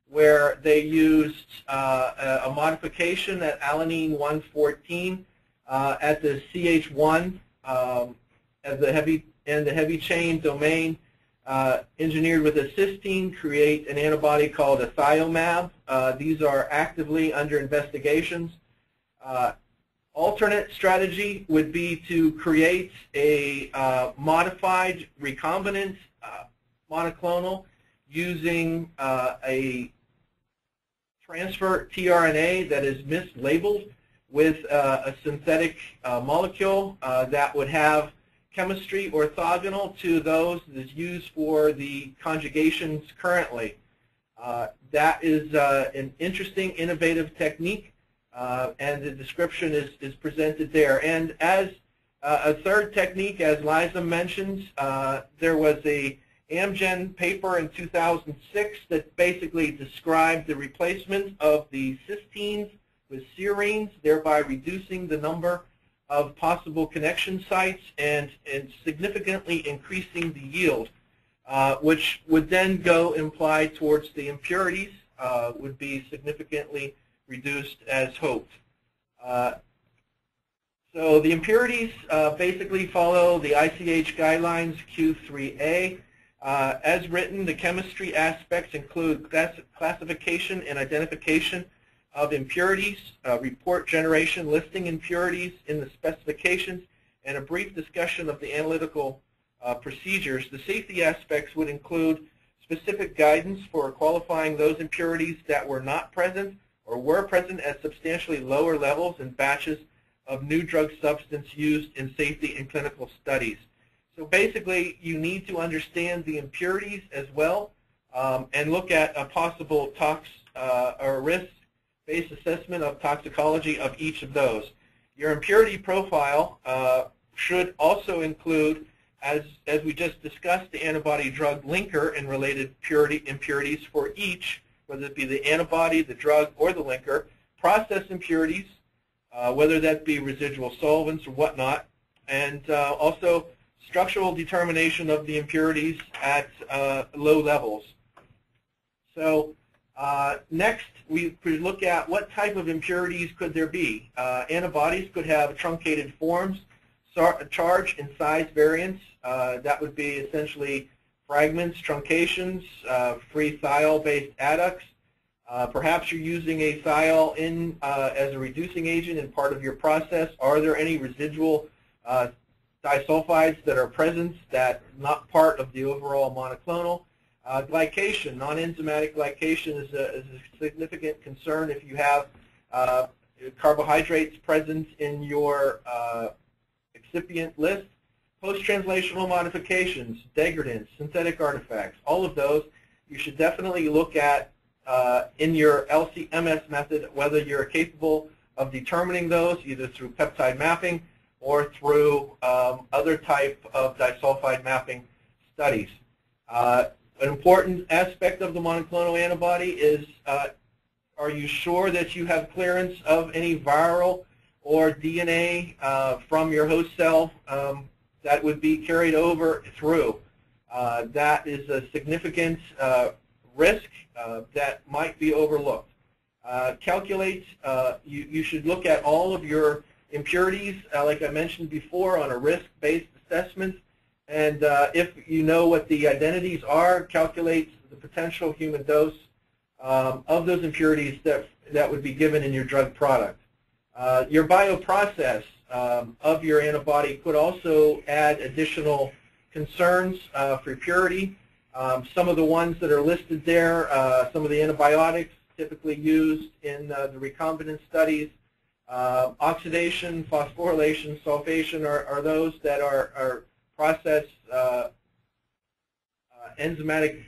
where they used a modification at alanine 114 at the CH1 as the heavy chain domain, engineered with a cysteine, create an antibody called Assays-mAb. These are actively under investigations. Alternate strategy would be to create a modified recombinant monoclonal using a transfer tRNA that is mislabeled with a synthetic molecule that would have chemistry orthogonal to those that is used for the conjugations currently. That is an interesting, innovative technique, and the description is presented there. And as a third technique, as Liza mentioned, there was a Amgen paper in 2006 that basically described the replacement of the cysteines with serines, thereby reducing the number of possible connection sites and significantly increasing the yield, which would then go imply towards the impurities would be significantly reduced as hoped. So the impurities basically follow the ICH guidelines Q3A. As written, the chemistry aspects include classification and identification of impurities, report generation listing impurities in the specifications, and a brief discussion of the analytical procedures. The safety aspects would include specific guidance for qualifying those impurities that were not present or were present at substantially lower levels in batches of new drug substance used in safety and clinical studies. So basically, you need to understand the impurities as well and look at a possible tox or risk-based assessment of toxicology of each of those. Your impurity profile should also include, as we just discussed, the antibody drug linker and related impurities for each, whether it be the antibody, the drug, or the linker, process impurities, whether that be residual solvents or whatnot, and also structural determination of the impurities at low levels. So next, we could look at what type of impurities could there be. Antibodies could have truncated forms, charge and size variants. That would be essentially fragments, truncations, free thiol-based adducts. Perhaps you're using a thiol as a reducing agent in part of your process. Are there any residual disulfides that are present that are not part of the overall monoclonal? Glycation, non-enzymatic glycation is a significant concern if you have carbohydrates present in your excipient list. Post-translational modifications, degradants, synthetic artifacts, all of those you should definitely look at in your LC-MS method, whether you're capable of determining those either through peptide mapping or through other type of disulfide mapping studies. An important aspect of the monoclonal antibody is, are you sure that you have clearance of any viral or DNA from your host cell that would be carried over through? That is a significant risk that might be overlooked. Calculate, you should look at all of your impurities, like I mentioned before, on a risk-based assessment. And if you know what the identities are, calculate the potential human dose of those impurities that would be given in your drug product. Your bioprocess of your antibody could also add additional concerns for purity. Some of the ones that are listed there, some of the antibiotics typically used in the recombinant studies, oxidation, phosphorylation, sulfation are those that are process enzymatic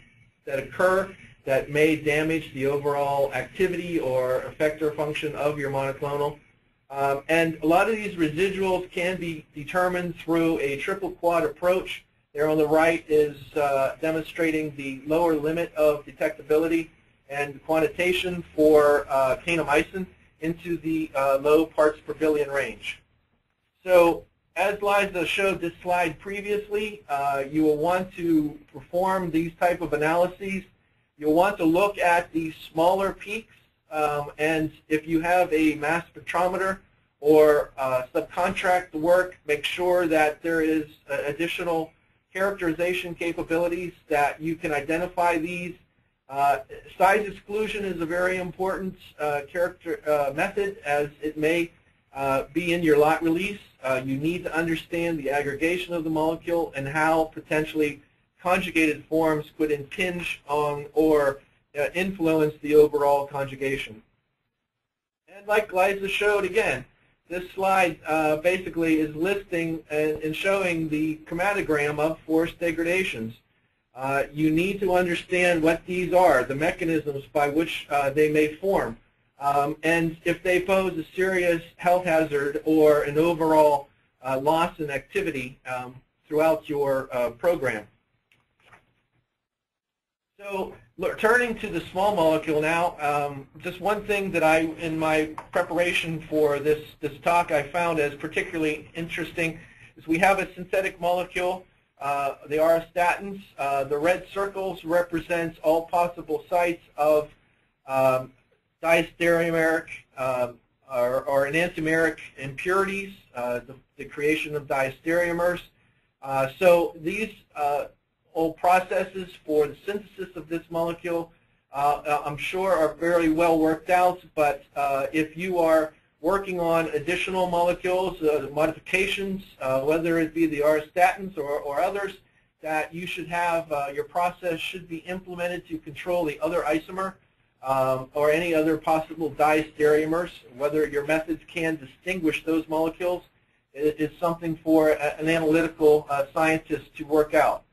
that occur that may damage the overall activity or effector function of your monoclonal. And a lot of these residuals can be determined through a triple quad approach. There on the right is demonstrating the lower limit of detectability and quantitation for kanamycin into the low parts per billion range. So as Liza showed this slide previously, you will want to perform these type of analyses. You'll want to look at these smaller peaks, and if you have a mass spectrometer or subcontract the work, make sure that there is additional characterization capabilities that you can identify these. Size exclusion is a very important method, as it may be in your lot release. You need to understand the aggregation of the molecule and how potentially conjugated forms could impinge on or influence the overall conjugation. And like Liza showed again, This slide basically is listing and showing the chromatogram of forced degradations. You need to understand what these are, the mechanisms by which they may form, and if they pose a serious health hazard or an overall loss in activity throughout your program. So, turning to the small molecule now, just one thing that in my preparation for this talk, I found as particularly interesting is we have a synthetic molecule, the auristatins. The red circles represent all possible sites of diastereomeric or enantiomeric impurities, the creation of diastereomers. So these all processes for the synthesis of this molecule, I'm sure are fairly well worked out, but if you are working on additional molecules, modifications, whether it be the auristatins or others, that you should have, your process should be implemented to control the other isomer or any other possible diastereomers. Whether your methods can distinguish those molecules is something for an analytical scientist to work out.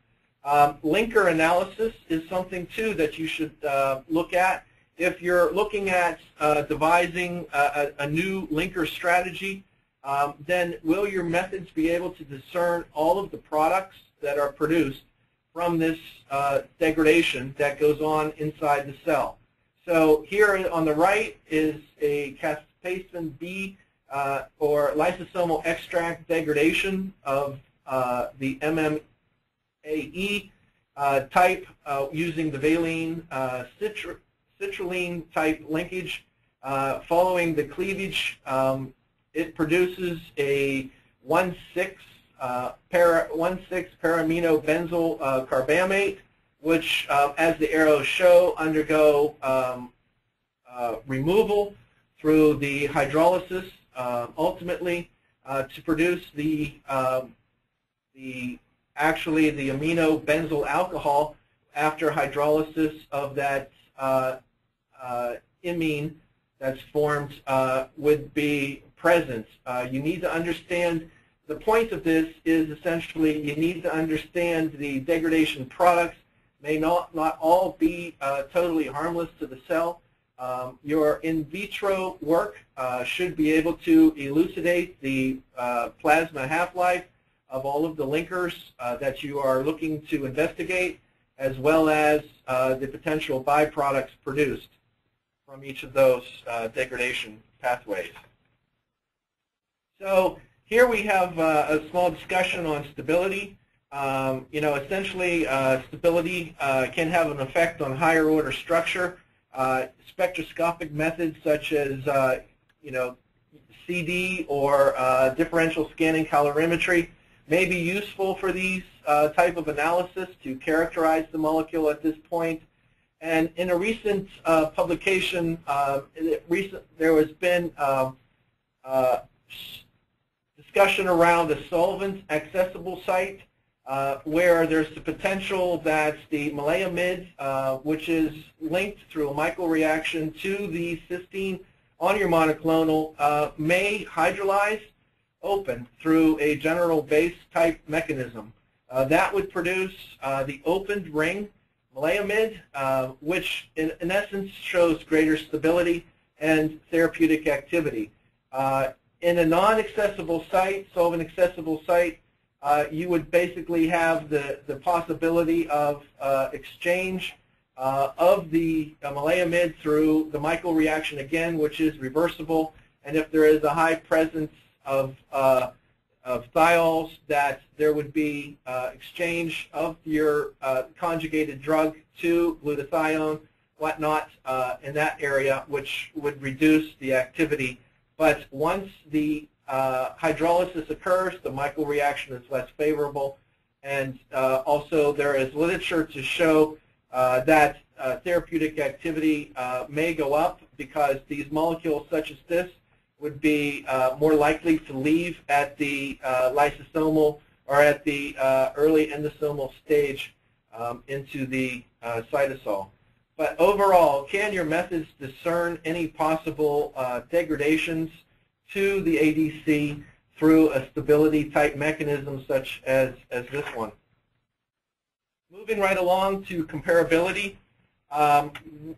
Linker analysis is something, too, that you should look at. If you're looking at devising a new linker strategy, then will your methods be able to discern all of the products that are produced from this degradation that goes on inside the cell? So here on the right is a caspase B or lysosomal extract degradation of the MMAE type using the valine citrulline type linkage. Following the cleavage, it produces a 1,6-para-amino-benzyl carbamate, which, as the arrows show, undergo removal through the hydrolysis, ultimately to produce actually the amino-benzyl alcohol after hydrolysis of that imine that's formed would be present. You need to understand, the point of this is essentially you need to understand the degradation products may not all be totally harmless to the cell. Your in vitro work should be able to elucidate the plasma half-life of all of the linkers that you are looking to investigate, as well as the potential byproducts produced from each of those degradation pathways. So here we have a small discussion on stability. Essentially, stability can have an effect on higher order structure. Spectroscopic methods such as, CD or differential scanning calorimetry may be useful for these type of analysis to characterize the molecule at this point. And in a recent publication, there has been discussion around a solvent accessible site where there's the potential that the maleimide, which is linked through a microreaction to the cysteine on your monoclonal, may hydrolyze open through a general base type mechanism. That would produce the opened ring maleimide, which in essence shows greater stability and therapeutic activity. In a non-accessible site, solvent-accessible site, you would basically have the possibility of exchange of the maleimide through the microreaction again, which is reversible. And if there is a high presence of thiols, that there would be exchange of your conjugated drug to glutathione, whatnot, in that area, which would reduce the activity. But once the hydrolysis occurs, the microreaction is less favorable. And also there is literature to show that therapeutic activity may go up because these molecules such as this would be more likely to leave at the lysosomal or at the early endosomal stage into the cytosol. But overall, can your methods discern any possible degradations to the ADC through a stability type mechanism such as this one. Moving right along to comparability.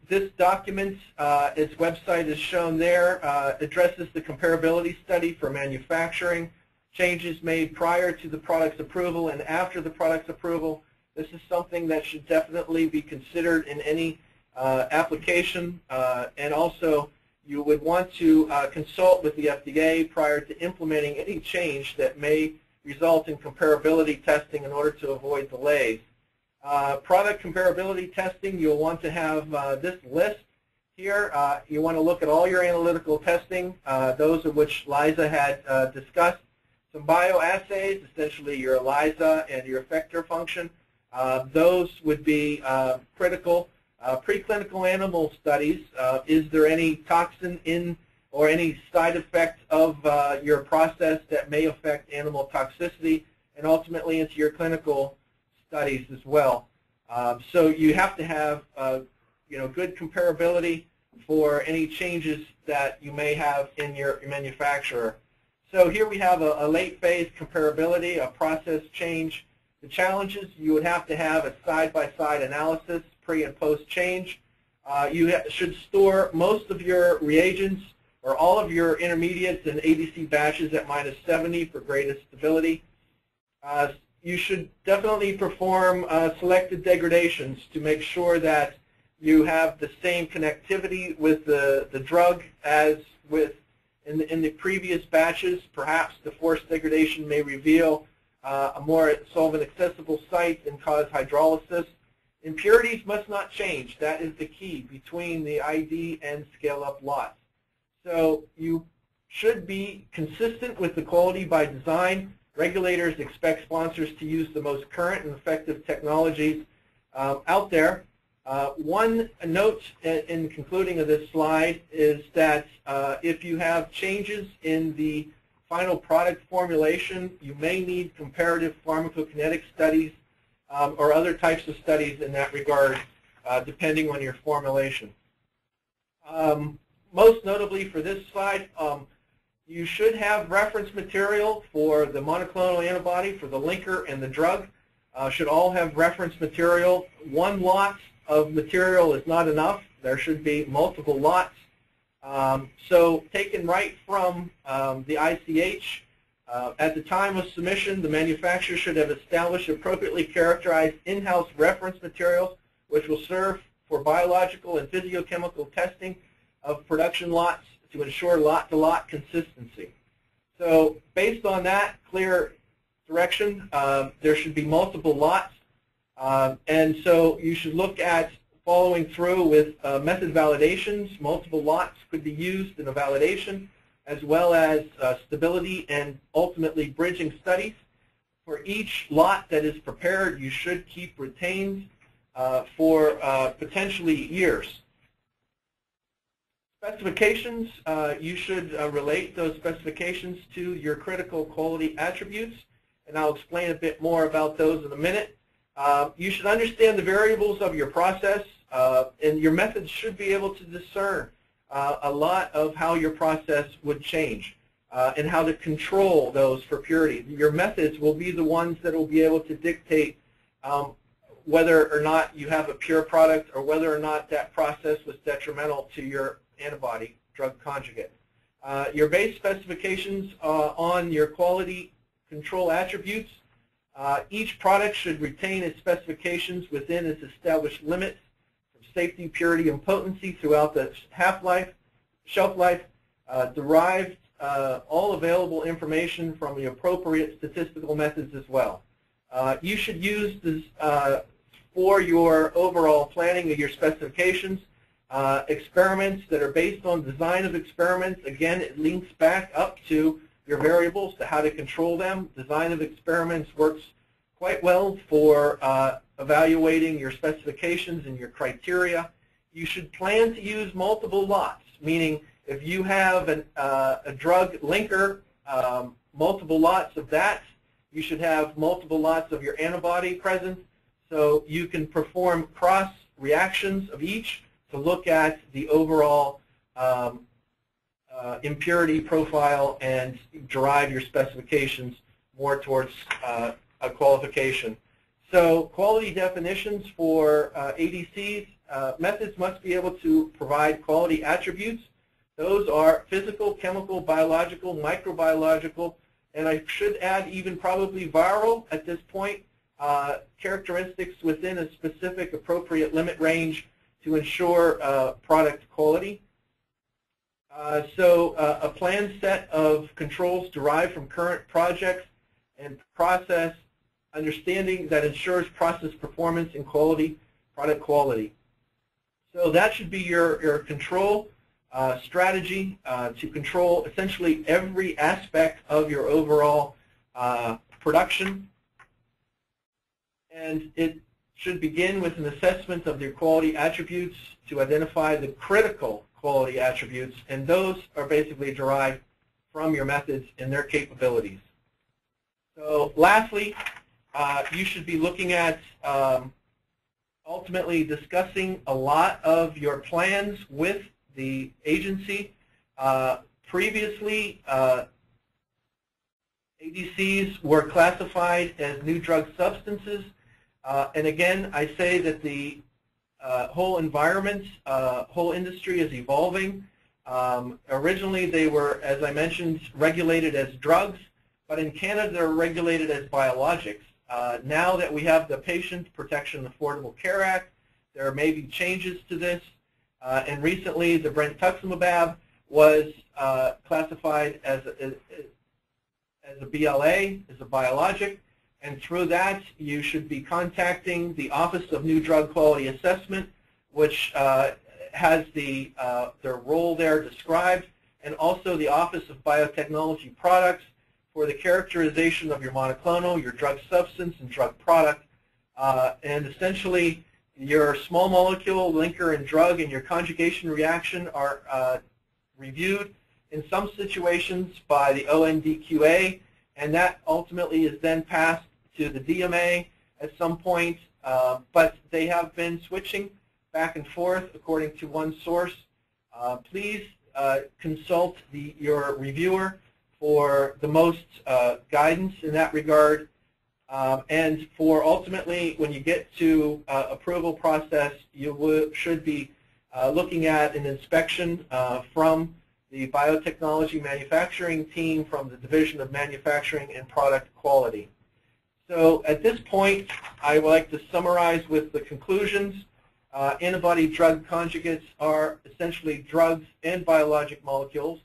This document, its website is shown there, addresses the comparability study for manufacturing, changes made prior to the product's approval and after the product's approval. This is something that should definitely be considered in any application, and also you would want to consult with the FDA prior to implementing any change that may result in comparability testing in order to avoid delays. Product comparability testing, you'll want to have this list here. You want to look at all your analytical testing, those of which Liza had discussed. Some bioassays, essentially your ELISA and your effector function. Those would be critical. Preclinical animal studies, is there any toxin in or any side effect of your process that may affect animal toxicity, and ultimately into your clinical studies as well. So you have to have good comparability for any changes that you may have in your manufacturer. So here we have a late phase comparability, a process change. The challenges, you would have to have a side-by-side analysis, pre and post change. You should store most of your reagents or all of your intermediates and ADC batches at -70 for greatest stability. You should definitely perform selected degradations to make sure that you have the same connectivity with the drug as in the previous batches. Perhaps the forced degradation may reveal a more solvent-accessible site and cause hydrolysis. Impurities must not change. That is the key between the ID and scale-up lots. So you should be consistent with the quality by design. Regulators expect sponsors to use the most current and effective technologies out there. One note in concluding of this slide is that if you have changes in the final product formulation, you may need comparative pharmacokinetic studies or other types of studies in that regard, depending on your formulation. Most notably for this slide, you should have reference material for the monoclonal antibody, for the linker and the drug. Should all have reference material. One lot of material is not enough. There should be multiple lots. So taken right from the ICH, at the time of submission, the manufacturer should have established appropriately characterized in-house reference materials which will serve for biological and physiochemical testing of production lots to ensure lot-to-lot consistency. So based on that clear direction, there should be multiple lots. And so you should look at following through with method validations. Multiple lots could be used in a validation, as well as stability and ultimately bridging studies. For each lot that is prepared, you should keep retained for potentially years. Specifications, you should relate those specifications to your critical quality attributes, and I'll explain a bit more about those in a minute. You should understand the variables of your process, and your methods should be able to discern a lot of how your process would change and how to control those for purity. Your methods will be the ones that will be able to dictate whether or not you have a pure product or whether or not that process was detrimental to your antibody drug conjugate. Your base specifications on your quality control attributes. Each product should retain its specifications within its established limits from safety, purity, and potency throughout the half-life, shelf life, derived all available information from the appropriate statistical methods as well. You should use this for your overall planning of your specifications. Experiments that are based on design of experiments, again, it links back up to your variables to how to control them. Design of experiments works quite well for evaluating your specifications and your criteria. You should plan to use multiple lots, meaning if you have a drug linker, multiple lots of that. You should have multiple lots of your antibody present, so you can perform cross reactions of each to look at the overall impurity profile and derive your specifications more towards a qualification. So quality definitions for ADCs, methods must be able to provide quality attributes. Those are physical, chemical, biological, microbiological, and I should add even probably viral at this point, characteristics within a specific appropriate limit range to ensure product quality. So a planned set of controls derived from current projects and process understanding that ensures process performance and quality, product quality. So that should be your control strategy to control essentially every aspect of your overall production. And it should begin with an assessment of your quality attributes to identify the critical quality attributes, and those are basically derived from your methods and their capabilities. So lastly, you should be looking at ultimately discussing a lot of your plans with the agency. Previously, ADCs were classified as new drug substances. And again, I say that the whole environment, whole industry is evolving. Originally, they were, as I mentioned, regulated as drugs, but in Canada, they're regulated as biologics. Now that we have the Patient Protection and Affordable Care Act, there may be changes to this. And recently, the brentuximab was classified as a BLA, as a biologic. And through that, you should be contacting the Office of New Drug Quality Assessment, which has their role there described, and also the Office of Biotechnology Products for the characterization of your monoclonal, your drug substance, and drug product. And essentially, your small molecule, linker, and drug, and your conjugation reaction are reviewed in some situations by the ONDQA, and that ultimately is then passed to the DMA at some point, but they have been switching back and forth according to one source. Please consult your reviewer for the most guidance in that regard, and for ultimately, when you get to approval process, you should be looking at an inspection from the biotechnology manufacturing team from the Division of Manufacturing and Product Quality. So at this point, I would like to summarize with the conclusions. Antibody drug conjugates are essentially drugs and biologic molecules.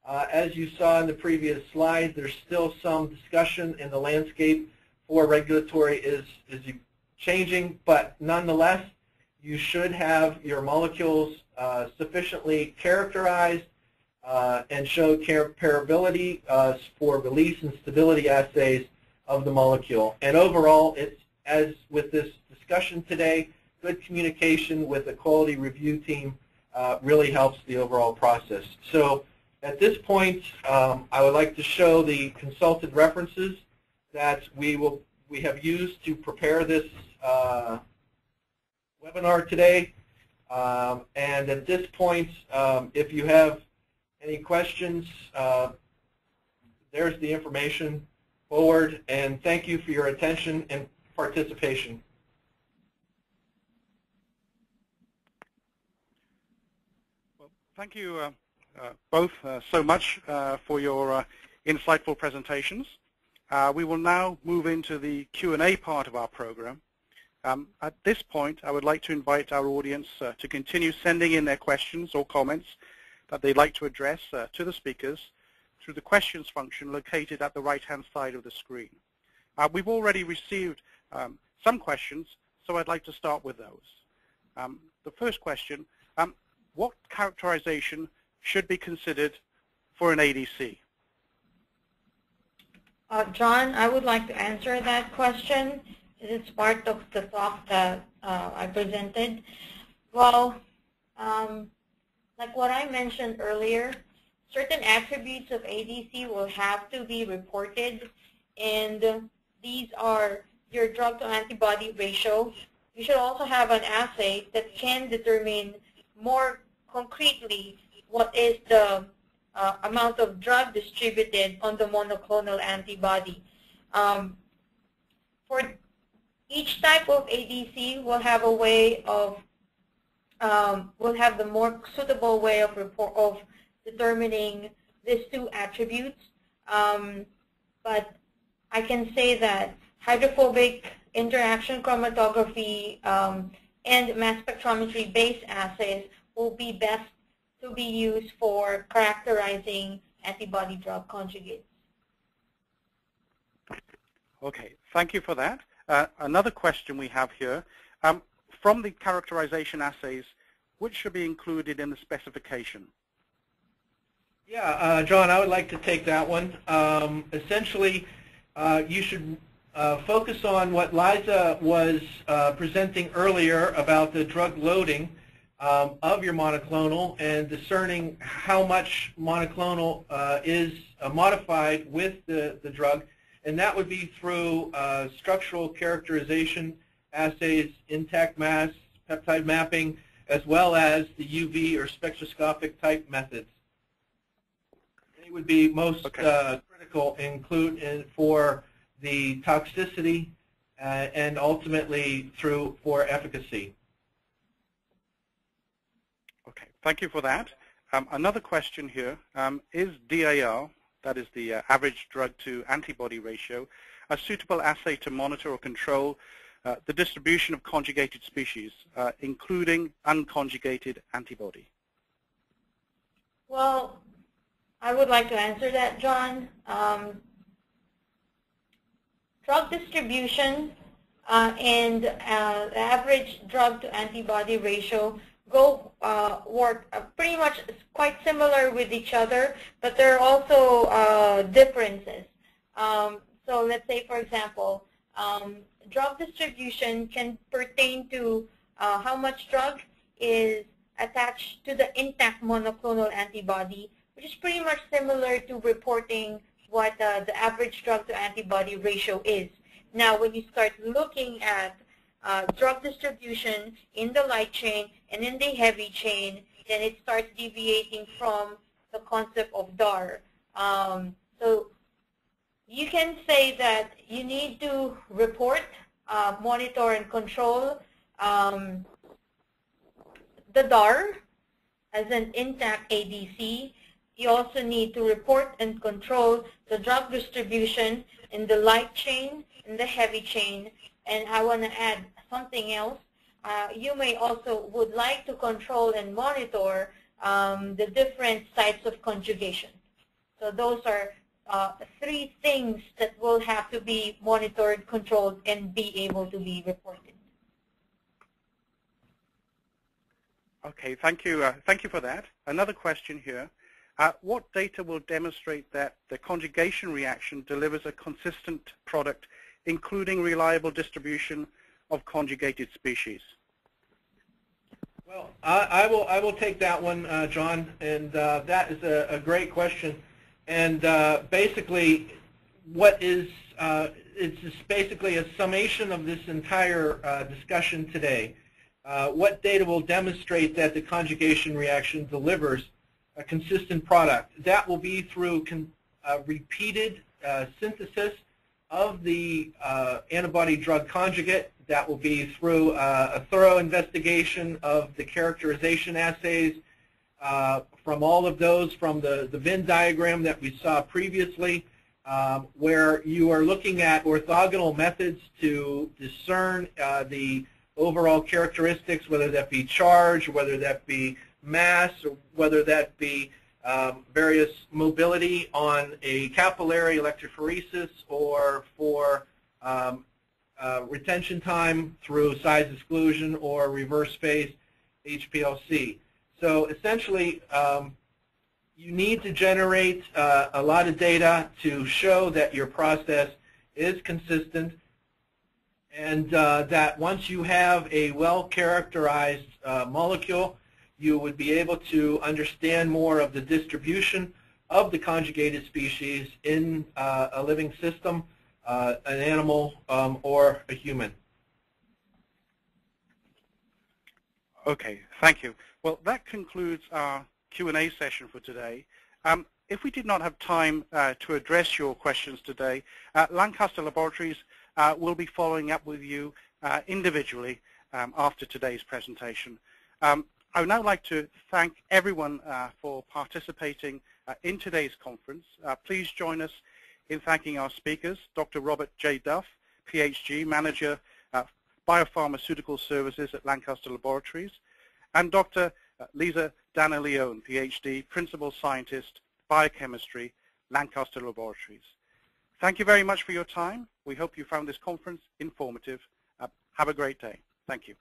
As you saw in the previous slide, there's still some discussion in the landscape for regulatory is changing, but nonetheless, you should have your molecules sufficiently characterized and show comparability for release and stability assays of the molecule. And overall, it's, as with this discussion today, good communication with a quality review team really helps the overall process. So at this point, I would like to show the consulted references that we have used to prepare this webinar today. And at this point, if you have any questions, there's the information forward, and thank you for your attention and participation. Well, thank you both so much for your insightful presentations. We will now move into the Q&A part of our program. At this point, I would like to invite our audience to continue sending in their questions or comments that they'd like to address to the speakers through the questions function located at the right-hand side of the screen. We've already received some questions, so I'd like to start with those. The first question, what characterization should be considered for an ADC? John, I would like to answer that question. It's part of the talk that I presented. Well, like what I mentioned earlier, certain attributes of ADC will have to be reported, and these are your drug-to-antibody ratio. You should also have an assay that can determine more concretely what is the amount of drug distributed on the monoclonal antibody. For each type of ADC, we'll have a way of, we'll have the more suitable way of determining these two attributes. But I can say that hydrophobic interaction chromatography and mass spectrometry-based assays will be best to be used for characterizing antibody-drug conjugates. Okay, thank you for that. Another question we have here, from the characterization assays, which should be included in the specification? Yeah, John, I would like to take that one. Essentially, you should focus on what Liza was presenting earlier about the drug loading of your monoclonal and discerning how much monoclonal is modified with the drug. And that would be through structural characterization assays, intact mass, peptide mapping, as well as the UV or spectroscopic type methods. They would be most critical for the toxicity and ultimately for efficacy. Okay, thank you for that. Another question here, is DAR, that is the average drug to antibody ratio, a suitable assay to monitor or control the distribution of conjugated species, including unconjugated antibody? Well, I would like to answer that, John. Drug distribution and average drug to antibody ratio work pretty much quite similar with each other, but there are also differences. So let's say, for example, drug distribution can pertain to how much drug is attached to the intact monoclonal antibody, which is pretty much similar to reporting what the average drug to antibody ratio is. Now, when you start looking at drug distribution in the light chain and in the heavy chain, then it starts deviating from the concept of DAR. So you can say that you need to report, monitor, and control the DAR as an intact ADC. You also need to report and control the drug distribution in the light chain, in the heavy chain. And I want to add something else. You may also would like to control and monitor the different sites of conjugation. So those are three things that will have to be monitored, controlled, and be able to be reported. Okay, thank you. Thank you for that. Another question here. What data will demonstrate that the conjugation reaction delivers a consistent product, including reliable distribution of conjugated species? Well, I will take that one, John, and that is a great question. And basically, it's just basically a summation of this entire discussion today. What data will demonstrate that the conjugation reaction delivers a consistent product? That will be through repeated synthesis of the antibody drug conjugate. That will be through a thorough investigation of the characterization assays from all of those, from the Venn diagram that we saw previously, where you are looking at orthogonal methods to discern the overall characteristics, whether that be charge, whether that be mass, or whether that be various mobility on a capillary electrophoresis, or for retention time through size exclusion or reverse phase HPLC. So essentially, you need to generate a lot of data to show that your process is consistent, and that once you have a well-characterized molecule, you would be able to understand more of the distribution of the conjugated species in a living system, an animal, or a human. Okay, thank you. Well, that concludes our Q&A session for today. If we did not have time to address your questions today, Lancaster Laboratories will be following up with you individually after today's presentation. I would now like to thank everyone for participating in today's conference. Please join us in thanking our speakers, Dr. Robert J. Duff, PhD, Manager, Biopharmaceutical Services at Lancaster Laboratories, and Dr. Lisa Dana-Leone, PhD, Principal Scientist, Biochemistry, Lancaster Laboratories. Thank you very much for your time. We hope you found this conference informative. Have a great day. Thank you.